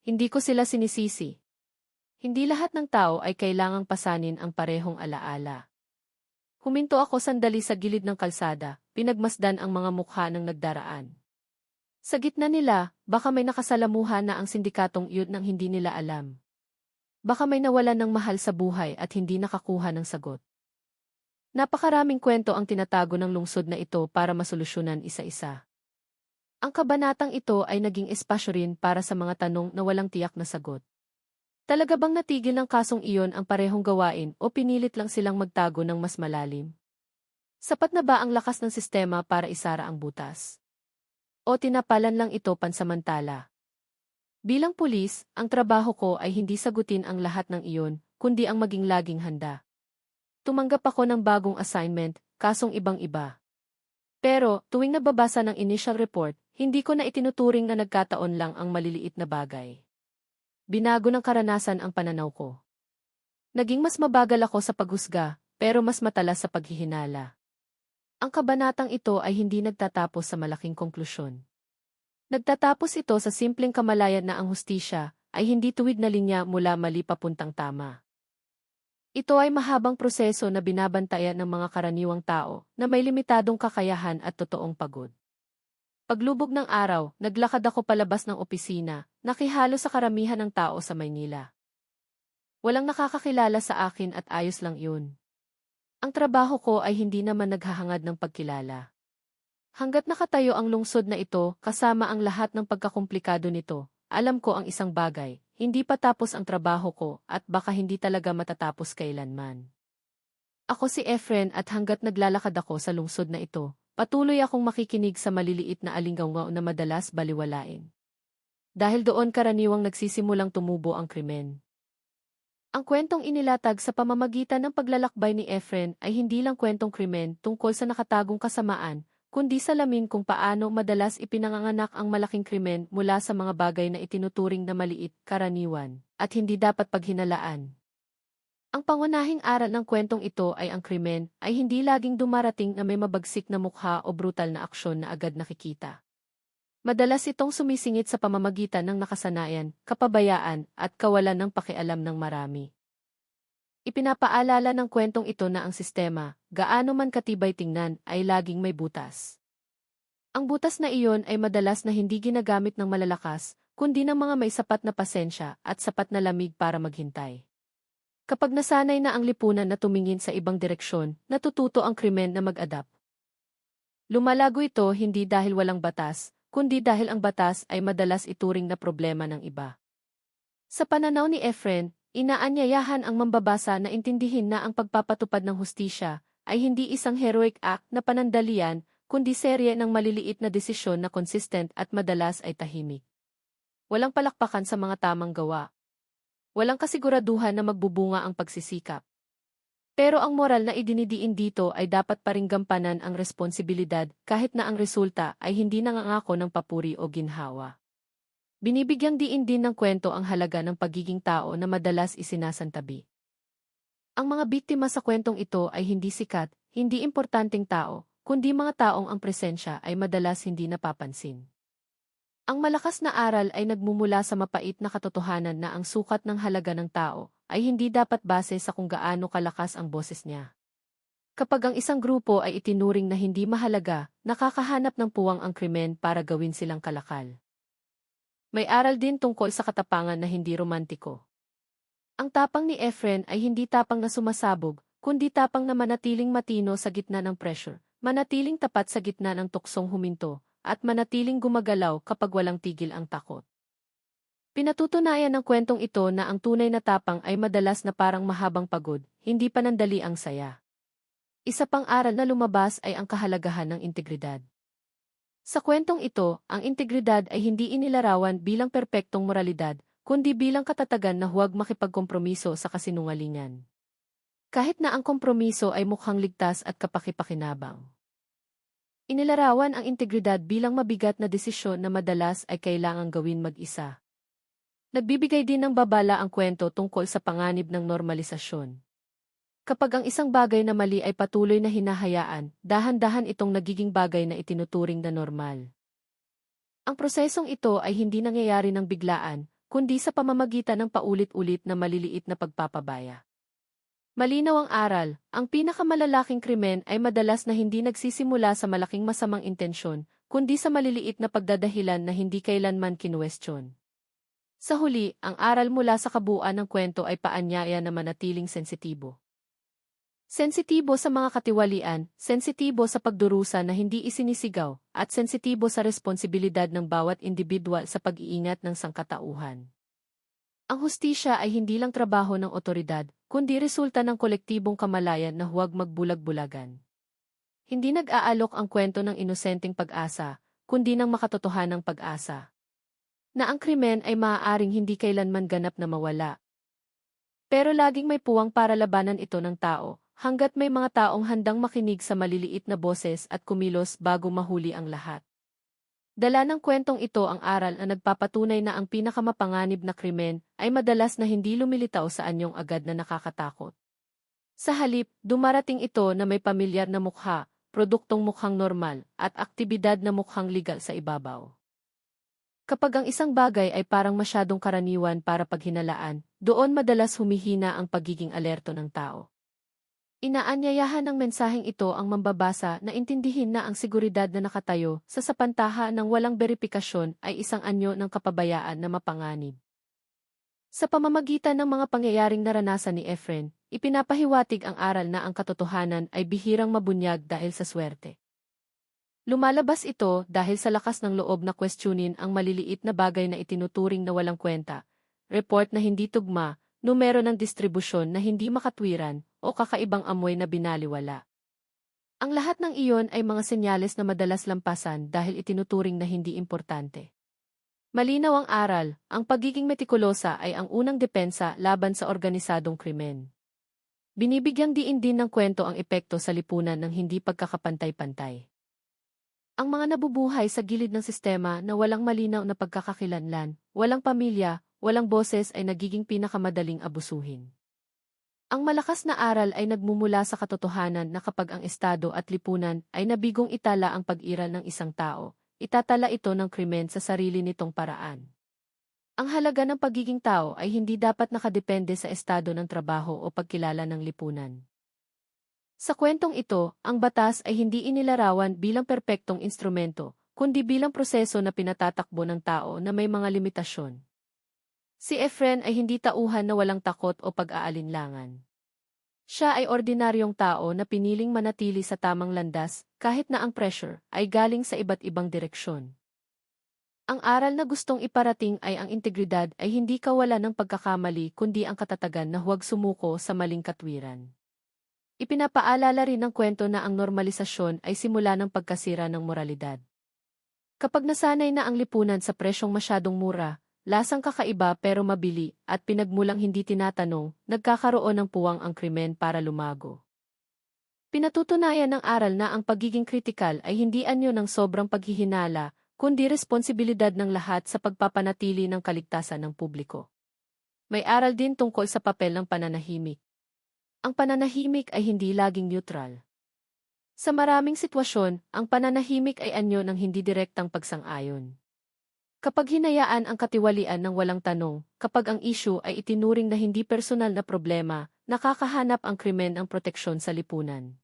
Speaker 1: Hindi ko sila sinisisi. Hindi lahat ng tao ay kailangang pasanin ang parehong alaala. Huminto ako sandali sa gilid ng kalsada, pinagmasdan ang mga mukha ng nagdaraan. Sa gitna nila, baka may nakasalamuha na ang sindikatong iyon nang hindi nila alam. Baka may nawalan ng mahal sa buhay at hindi nakakuha ng sagot. Napakaraming kwento ang tinatago ng lungsod na ito para masolusyonan isa-isa. Ang kabanatang ito ay naging espasyo rin para sa mga tanong na walang tiyak na sagot. Talaga bang natigil ng kasong iyon ang parehong gawain o pinilit lang silang magtago ng mas malalim? Sapat na ba ang lakas ng sistema para isara ang butas? O tinapalan lang ito pansamantala? Bilang pulis, ang trabaho ko ay hindi sagutin ang lahat ng iyon, kundi ang maging laging handa. Tumanggap ako ng bagong assignment, kasong ibang-iba. Pero, tuwing nababasa ng initial report, hindi ko na itinuturing na nagkataon lang ang maliliit na bagay. Binago ng karanasan ang pananaw ko. Naging mas mabagal ako sa paghusga, pero mas matalas sa paghihinala. Ang kabanatang ito ay hindi nagtatapos sa malaking konklusyon. Nagtatapos ito sa simpleng kamalayan na ang hustisya ay hindi tuwid na linya mula mali papuntang tama. Ito ay mahabang proseso na binabantayan ng mga karaniwang tao na may limitadong kakayahan at totoong pagod. Paglubog ng araw, naglakad ako palabas ng opisina, nakihalo sa karamihan ng tao sa Maynila. Walang nakakakilala sa akin at ayos lang yun. Ang trabaho ko ay hindi naman naghahangad ng pagkilala. Hanggat nakatayo ang lungsod na ito, kasama ang lahat ng pagkakomplikado nito, alam ko ang isang bagay, hindi pa tapos ang trabaho ko at baka hindi talaga matatapos kailanman. Ako si Efren at hanggat naglalakad ako sa lungsod na ito, patuloy akong makikinig sa maliliit na alingawngaw na madalas baliwalain. Dahil doon karaniwang nagsisimulang tumubo ang krimen. Ang kwentong inilatag sa pamamagitan ng paglalakbay ni Efren ay hindi lang kwentong krimen tungkol sa nakatagong kasamaan, kundi salamin kung paano madalas ipinanganganak ang malaking krimen mula sa mga bagay na itinuturing na maliit, karaniwan, at hindi dapat paghinalaan. Ang pangunahing aral ng kwentong ito ay ang krimen ay hindi laging dumarating na may mabagsik na mukha o brutal na aksyon na agad nakikita. Madalas itong sumisingit sa pamamagitan ng nakasanayan, kapabayaan, at kawalan ng pakialam ng marami. Ipinapaalala ng kwentong ito na ang sistema, gaano man katibay tingnan, ay laging may butas. Ang butas na iyon ay madalas na hindi ginagamit ng malalakas, kundi ng mga may sapat na pasensya at sapat na lamig para maghintay. Kapag nasanay na ang lipunan na tumingin sa ibang direksyon, natututo ang krimen na mag-adapt. Lumalago ito hindi dahil walang batas, kundi dahil ang batas ay madalas ituring na problema ng iba. Sa pananaw ni Efren, inaanyayahan ang mambabasa na intindihin na ang pagpapatupad ng hustisya ay hindi isang heroic act na panandalian, kundi serye ng maliliit na desisyon na consistent at madalas ay tahimik. Walang palakpakan sa mga tamang gawa. Walang kasiguraduhan na magbubunga ang pagsisikap. Pero ang moral na idinidiin dito ay dapat pa ring gampanan ang responsibilidad kahit na ang resulta ay hindi nangangako ng papuri o ginhawa. Binibigyang diin din ng kwento ang halaga ng pagiging tao na madalas isinasantabi. Ang mga biktima sa kwentong ito ay hindi sikat, hindi importanteng tao, kundi mga taong ang presensya ay madalas hindi napapansin. Ang malakas na aral ay nagmumula sa mapait na katotohanan na ang sukat ng halaga ng tao ay hindi dapat base sa kung gaano kalakas ang boses niya. Kapag ang isang grupo ay itinuring na hindi mahalaga, nakakahanap ng puwang ang krimen para gawin silang kalakal. May aral din tungkol sa katapangan na hindi romantiko. Ang tapang ni Efren ay hindi tapang na sumasabog, kundi tapang na manatiling matino sa gitna ng pressure, manatiling tapat sa gitna ng tuksong huminto, at manatiling gumagalaw kapag walang tigil ang takot. Pinatutunayan ng kwentong ito na ang tunay na tapang ay madalas na parang mahabang pagod, hindi panandali ang saya. Isa pang aral na lumabas ay ang kahalagahan ng integridad. Sa kwentong ito, ang integridad ay hindi inilarawan bilang perpektong moralidad, kundi bilang katatagan na huwag makipagkompromiso sa kasinungalingan. Kahit na ang kompromiso ay mukhang ligtas at kapakipakinabang. Inilarawan ang integridad bilang mabigat na desisyon na madalas ay kailangang gawin mag-isa. Nagbibigay din ng babala ang kwento tungkol sa panganib ng normalisasyon. Kapag ang isang bagay na mali ay patuloy na hinahayaan, dahan-dahan itong nagiging bagay na itinuturing na normal. Ang prosesong ito ay hindi nangyayari ng biglaan, kundi sa pamamagitan ng paulit-ulit na maliliit na pagpapabaya. Malinaw ang aral, ang pinakamalalaking krimen ay madalas na hindi nagsisimula sa malaking masamang intensyon, kundi sa maliliit na pagdadahilan na hindi kailanman kinuwestiyon. Sa huli, ang aral mula sa kabuuan ng kwento ay paanyaya na manatiling sensitibo. Sensitibo sa mga katiwalian, sensitibo sa pagdurusa na hindi isinisigaw, at sensitibo sa responsibilidad ng bawat individual sa pag-iingat ng sangkatauhan. Ang hustisya ay hindi lang trabaho ng otoridad, kundi resulta ng kolektibong kamalayan na huwag magbulag-bulagan. Hindi nag-aalok ang kwento ng inosenteng pag-asa, kundi ng makatotohanang pag-asa. Na ang krimen ay maaaring hindi kailanman ganap na mawala. Pero laging may puwang para labanan ito ng tao, hanggat may mga taong handang makinig sa maliliit na boses at kumilos bago mahuli ang lahat. Dala ng kwentong ito ang aral na nagpapatunay na ang pinakamapanganib na krimen ay madalas na hindi lumilitaw sa anyong agad na nakakatakot. Sa halip, dumarating ito na may pamilyar na mukha, produktong mukhang normal, at aktibidad na mukhang legal sa ibabaw. Kapag ang isang bagay ay parang masyadong karaniwan para paghinalaan, doon madalas humihina ang pagiging alerto ng tao. Inaanyayahan ng mensaheng ito ang mambabasa na intindihin na ang seguridad na nakatayo sa sapantaha ng walang beripikasyon ay isang anyo ng kapabayaan na mapanganib. Sa pamamagitan ng mga pangyayaring naranasan ni Efren, ipinapahiwatig ang aral na ang katotohanan ay bihirang mabunyag dahil sa swerte. Lumalabas ito dahil sa lakas ng loob na questionin ang maliliit na bagay na itinuturing na walang kwenta, report na hindi tugma, numero ng distribusyon na hindi makatwiran, o kakaibang amoy na binaliwala. Ang lahat ng iyon ay mga senyales na madalas lampasan dahil itinuturing na hindi importante. Malinaw ang aral, ang pagiging metikulosa ay ang unang depensa laban sa organisadong krimen. Binibigyang diin din ng kwento ang epekto sa lipunan ng hindi pagkakapantay-pantay. Ang mga nabubuhay sa gilid ng sistema na walang malinaw na pagkakakilanlan, walang pamilya, walang boses ay nagiging pinakamadaling abusuhin. Ang malakas na aral ay nagmumula sa katotohanan na kapag ang estado at lipunan ay nabigong itala ang pag-iral ng isang tao, itatala ito ng krimen sa sarili nitong paraan. Ang halaga ng pagiging tao ay hindi dapat nakadepende sa estado ng trabaho o pagkilala ng lipunan. Sa kwentong ito, ang batas ay hindi inilarawan bilang perpektong instrumento, kundi bilang proseso na pinatatakbo ng tao na may mga limitasyon. Si Efren ay hindi tauhan na walang takot o pag-aalinlangan. Siya ay ordinaryong tao na piniling manatili sa tamang landas, kahit na ang pressure ay galing sa iba't ibang direksyon. Ang aral na gustong iparating ay ang integridad ay hindi kawalan ng pagkakamali kundi ang katatagan na huwag sumuko sa maling katwiran. Ipinapaalala rin ng kwento na ang normalisasyon ay simula ng pagkasira ng moralidad. Kapag nasanay na ang lipunan sa presyong masyadong mura, lasang kakaiba pero mabili at pinagmulang hindi tinatanong, nagkakaroon ng puwang ang krimen para lumago. Pinatutunayan ng aral na ang pagiging kritikal ay hindi anyo ng sobrang paghihinala, kundi responsibilidad ng lahat sa pagpapanatili ng kaligtasan ng publiko. May aral din tungkol sa papel ng pananahimik. Ang pananahimik ay hindi laging neutral. Sa maraming sitwasyon, ang pananahimik ay anyo ng hindi direktang pagsang-ayon. Kapag hinayaan ang katiwalian ng walang tanong, kapag ang issue ay itinuring na hindi personal na problema, nakakahanap ang krimen ng proteksyon sa lipunan.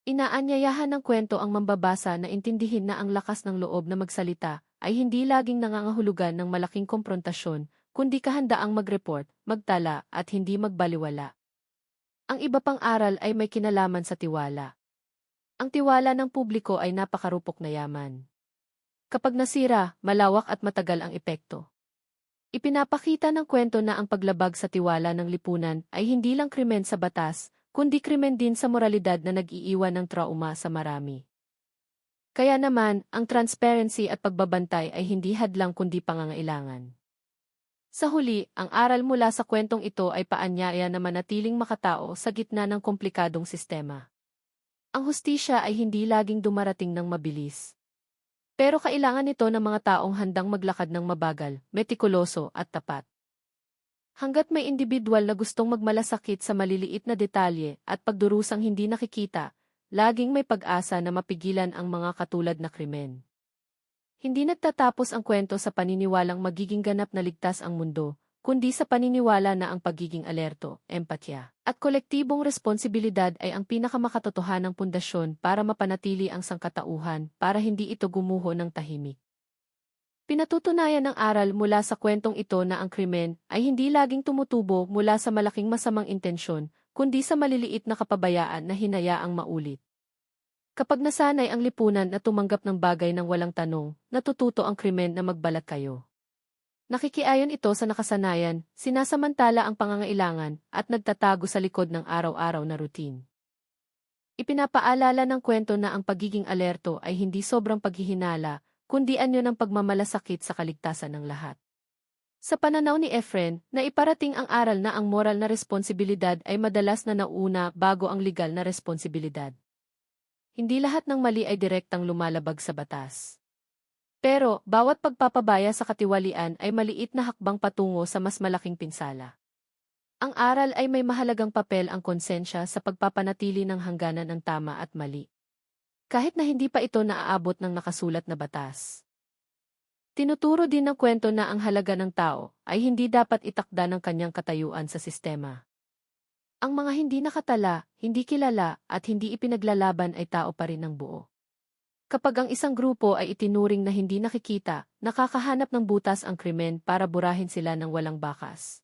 Speaker 1: Inaanyayahan ng kwento ang mambabasa na intindihin na ang lakas ng loob na magsalita ay hindi laging nangangahulugan ng malaking komprontasyon, kundi kahandaang mag-report, magtala at hindi magbaliwala. Ang iba pang aral ay may kinalaman sa tiwala. Ang tiwala ng publiko ay napakarupok na yaman. Kapag nasira, malawak at matagal ang epekto. Ipinapakita ng kwento na ang paglabag sa tiwala ng lipunan ay hindi lang krimen sa batas, kundi krimen din sa moralidad na nag-iiwan ng trauma sa marami. Kaya naman, ang transparency at pagbabantay ay hindi hadlang kundi pangangailangan. Sa huli, ang aral mula sa kwentong ito ay paanyaya na manatiling makatao sa gitna ng komplikadong sistema. Ang hustisya ay hindi laging dumarating ng mabilis. Pero kailangan ito ng mga taong handang maglakad ng mabagal, metikuloso at tapat. Hanggat may individual na gustong magmalasakit sa maliliit na detalye at pagdurusang hindi nakikita, laging may pag-asa na mapigilan ang mga katulad na krimen. Hindi nagtatapos ang kwento sa paniniwalang magiging ganap na ligtas ang mundo, kundi sa paniniwala na ang pagiging alerto, empatya, at kolektibong responsibilidad ay ang pinakamakatotohanang pundasyon para mapanatili ang sangkatauhan para hindi ito gumuho ng tahimik. Pinatutunayan ng aral mula sa kwentong ito na ang krimen ay hindi laging tumutubo mula sa malaking masamang intensyon, kundi sa maliliit na kapabayaan na hinayaang maulit. Kapag nasanay ang lipunan na tumanggap ng bagay ng walang tanong, natututo ang krimen na magbalat kayo. Nakikiayon ito sa nakasanayan, sinasamantala ang pangangailangan, at nagtatago sa likod ng araw-araw na routine. Ipinapaalala ng kwento na ang pagiging alerto ay hindi sobrang paghihinala, kundi anyo ng pagmamalasakit sa kaligtasan ng lahat. Sa pananaw ni Efren, naiparating ang aral na ang moral na responsibilidad ay madalas na nauna bago ang legal na responsibilidad. Hindi lahat ng mali ay direktang lumalabag sa batas. Pero, bawat pagpapabaya sa katiwalian ay maliit na hakbang patungo sa mas malaking pinsala. Ang aral ay may mahalagang papel ang konsensya sa pagpapanatili ng hangganan ng tama at mali. Kahit na hindi pa ito naaabot ng nakasulat na batas. Tinuturo din ng kwento na ang halaga ng tao ay hindi dapat itakda ng kanyang katayuan sa sistema. Ang mga hindi nakatala, hindi kilala, at hindi ipinaglalaban ay tao pa rin ng buo. Kapag ang isang grupo ay itinuring na hindi nakikita, nakakahanap ng butas ang krimen para burahin sila ng walang bakas.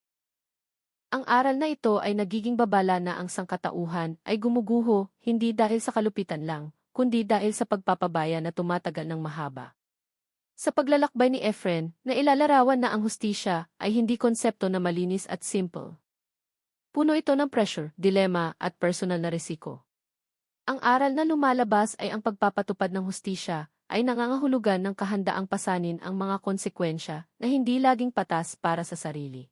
Speaker 1: Ang aral na ito ay nagiging babala na ang sangkatauhan ay gumuguho hindi dahil sa kalupitan lang, kundi dahil sa pagpapabaya na tumatagal ng mahaba. Sa paglalakbay ni Efren, na ilalarawan na ang hustisya ay hindi konsepto na malinis at simple. Puno ito ng pressure, dilema, at personal na risiko. Ang aral na lumalabas ay ang pagpapatupad ng hustisya ay nangangahulugan ng kahandaang pasanin ang mga konsekwensya na hindi laging patas para sa sarili.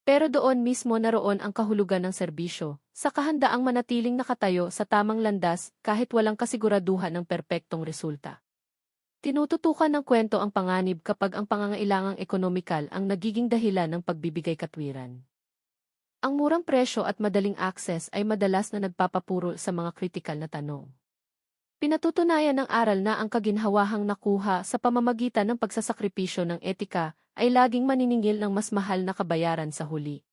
Speaker 1: Pero doon mismo naroon ang kahulugan ng serbisyo, sa kahandaang manatiling nakatayo sa tamang landas kahit walang kasiguraduhan ng perpektong resulta. Tinututukan ng kwento ang panganib kapag ang pangangailangang ekonomikal ang nagiging dahilan ng pagbibigay katwiran. Ang murang presyo at madaling akses ay madalas na nagpapapuro sa mga kritikal na tanong. Pinatutunayan ng aral na ang kaginhawahang nakuha sa pamamagitan ng pagsasakripisyo ng etika ay laging maniningil ng mas mahal na kabayaran sa huli.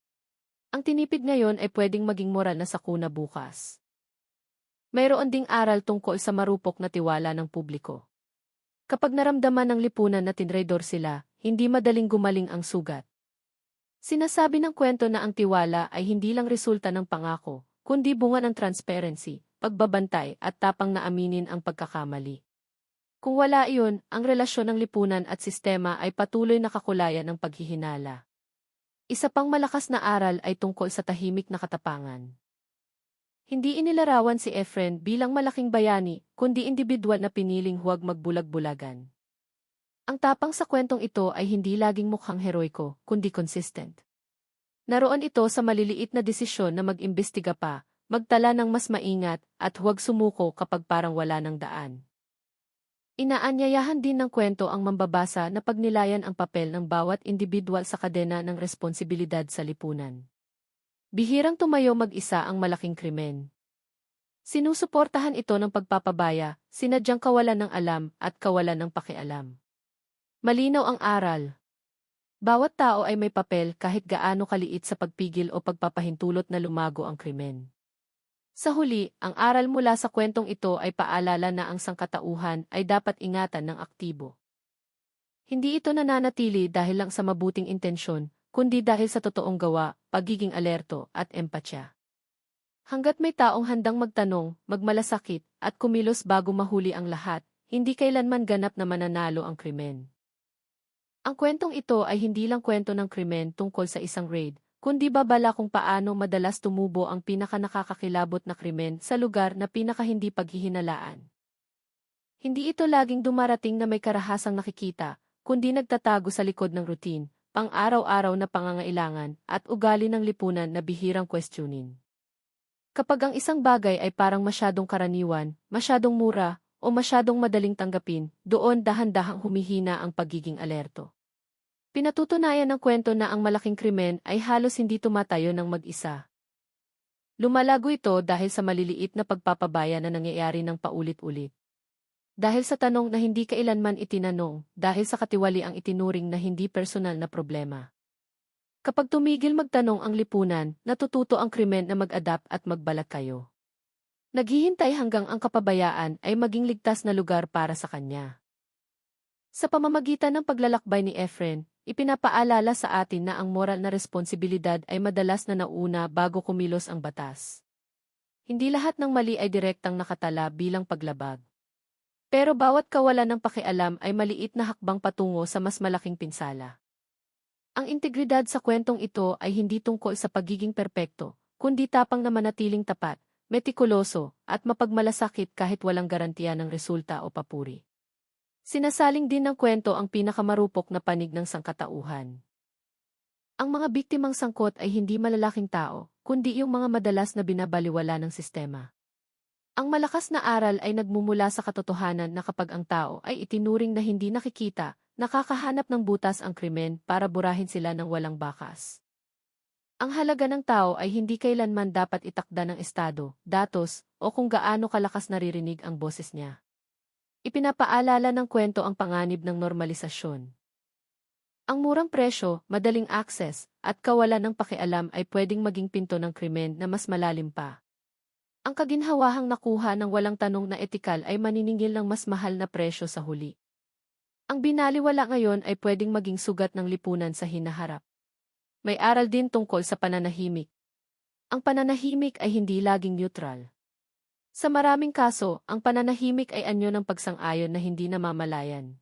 Speaker 1: Ang tinipid ngayon ay pwedeng maging moral na sakuna bukas. Mayroon ding aral tungkol sa marupok na tiwala ng publiko. Kapag naramdaman ng lipunan na tinraidor sila, hindi madaling gumaling ang sugat. Sinasabi ng kwento na ang tiwala ay hindi lang resulta ng pangako, kundi bunga ng transparency, pagbabantay at tapang na aminin ang pagkakamali. Kung wala iyon, ang relasyon ng lipunan at sistema ay patuloy na kakulayan ng paghihinala. Isa pang malakas na aral ay tungkol sa tahimik na katapangan. Hindi inilarawan si Efren bilang malaking bayani, kundi individual na piniling huwag magbulag-bulagan. Ang tapang sa kwentong ito ay hindi laging mukhang heroiko, kundi consistent. Naroon ito sa maliliit na desisyon na mag-imbestiga pa, magtala ng mas maingat, at huwag sumuko kapag parang wala ng daan. Inaanyayahan din ng kwento ang mambabasa na pagnilayan ang papel ng bawat individual sa kadena ng responsibilidad sa lipunan. Bihirang tumayo mag-isa ang malaking krimen. Sinusuportahan ito ng pagpapabaya, sinadyang kawalan ng alam at kawalan ng pakialam. Malinaw ang aral. Bawat tao ay may papel kahit gaano kaliit sa pagpigil o pagpapahintulot na lumago ang krimen. Sa huli, ang aral mula sa kwentong ito ay paalala na ang sangkatauhan ay dapat ingatan ng aktibo. Hindi ito nananatili dahil lang sa mabuting intensyon, kundi dahil sa totoong gawa, pagiging alerto at empatya. Hanggat may taong handang magtanong, magmalasakit, at kumilos bago mahuli ang lahat, hindi kailanman ganap na mananalo ang krimen. Ang kwentong ito ay hindi lang kwento ng krimen tungkol sa isang raid, kundi babala kung paano madalas tumubo ang pinakanakakakilabot na krimen sa lugar na pinakahindi paghihinalaan. Hindi ito laging dumarating na may karahasang nakikita, kundi nagtatago sa likod ng routine, pang-araw-araw na pangangailangan, at ugali ng lipunan na bihirang questionin. Kapag ang isang bagay ay parang masyadong karaniwan, masyadong mura, o masyadong madaling tanggapin, doon dahan-dahang humihina ang pagiging alerto. Pinatutunayan ng kwento na ang malaking krimen ay halos hindi tumatayo ng mag-isa. Lumalago ito dahil sa maliliit na pagpapabaya na nangyayari ng paulit-ulit. Dahil sa tanong na hindi kailanman itinanong, dahil sa katiwali ang itinuring na hindi personal na problema. Kapag tumigil magtanong ang lipunan, natututo ang krimen na mag-adapt at magbalat kayo. Naghihintay hanggang ang kapabayaan ay maging ligtas na lugar para sa kanya. Sa pamamagitan ng paglalakbay ni Efren, ipinapaalala sa atin na ang moral na responsibilidad ay madalas na nauna bago kumilos ang batas. Hindi lahat ng mali ay direktang nakatala bilang paglabag. Pero bawat kawalan ng pakialam ay maliit na hakbang patungo sa mas malaking pinsala. Ang integridad sa kwentong ito ay hindi tungkol sa pagiging perpekto, kundi tapang na manatiling tapat, metikuloso, at mapagmalasakit kahit walang garantiya ng resulta o papuri. Sinasaling din ng kwento ang pinakamarupok na panig ng sangkatauhan. Ang mga biktimang sangkot ay hindi malalaking tao, kundi yung mga madalas na binabaliwala ng sistema. Ang malakas na aral ay nagmumula sa katotohanan na kapag ang tao ay itinuring na hindi nakikita, nakakahanap ng butas ang krimen para burahin sila ng walang bakas. Ang halaga ng tao ay hindi kailanman dapat itakda ng estado, datos, o kung gaano kalakas naririnig ang boses niya. Ipinapaalala ng kwento ang panganib ng normalisasyon. Ang murang presyo, madaling access, at kawalan ng pakialam ay pwedeng maging pinto ng krimen na mas malalim pa. Ang kaginhawahang nakuha ng walang tanong na etikal ay maniningil ng mas mahal na presyo sa huli. Ang binaliwala ngayon ay pwedeng maging sugat ng lipunan sa hinaharap. May aral din tungkol sa pananahimik. Ang pananahimik ay hindi laging neutral. Sa maraming kaso, ang pananahimik ay anyo ng pagsang-ayon na hindi namamalayan.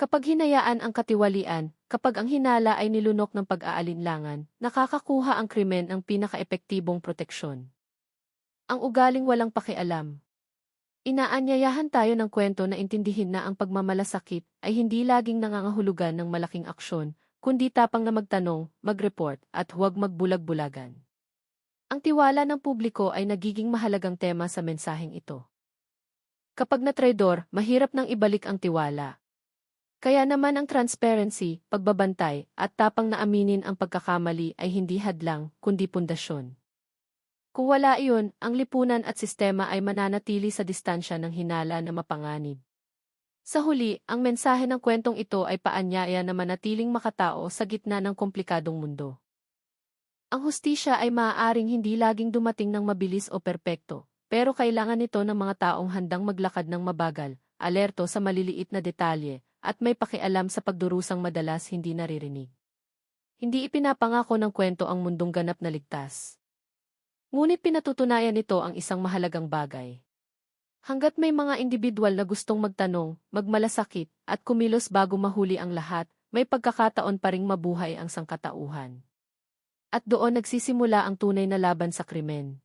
Speaker 1: Kapag hinayaan ang katiwalian, kapag ang hinala ay nilunok ng pag-aalinlangan, nakakakuha ang krimen ng pinaka-epektibong proteksyon. Ang ugaling walang pakialam. Inaanyayahan tayo ng kwento na intindihin na ang pagmamalasakit ay hindi laging nangangahulugan ng malaking aksyon, kundi tapang na magtanong, mag-report, at huwag magbulag-bulagan. Ang tiwala ng publiko ay nagiging mahalagang tema sa mensaheng ito. Kapag na-traidor, mahirap nang ibalik ang tiwala. Kaya naman ang transparency, pagbabantay, at tapang na aminin ang pagkakamali ay hindi hadlang, kundi pundasyon. Kung wala iyon, ang lipunan at sistema ay mananatili sa distansya ng hinala na mapanganib. Sa huli, ang mensahe ng kwentong ito ay paanyaya na manatiling makatao sa gitna ng komplikadong mundo. Ang hustisya ay maaaring hindi laging dumating ng mabilis o perpekto, pero kailangan nito ng mga taong handang maglakad ng mabagal, alerto sa maliliit na detalye, at may pakialam sa pagdurusang madalas hindi naririnig. Hindi ipinapangako ng kwento ang mundong ganap na ligtas. Ngunit pinatutunayan nito ang isang mahalagang bagay. Hanggat may mga individual na gustong magtanong, magmalasakit, at kumilos bago mahuli ang lahat, may pagkakataon pa ring mabuhay ang sangkatauhan. At doon nagsisimula ang tunay na laban sa krimen.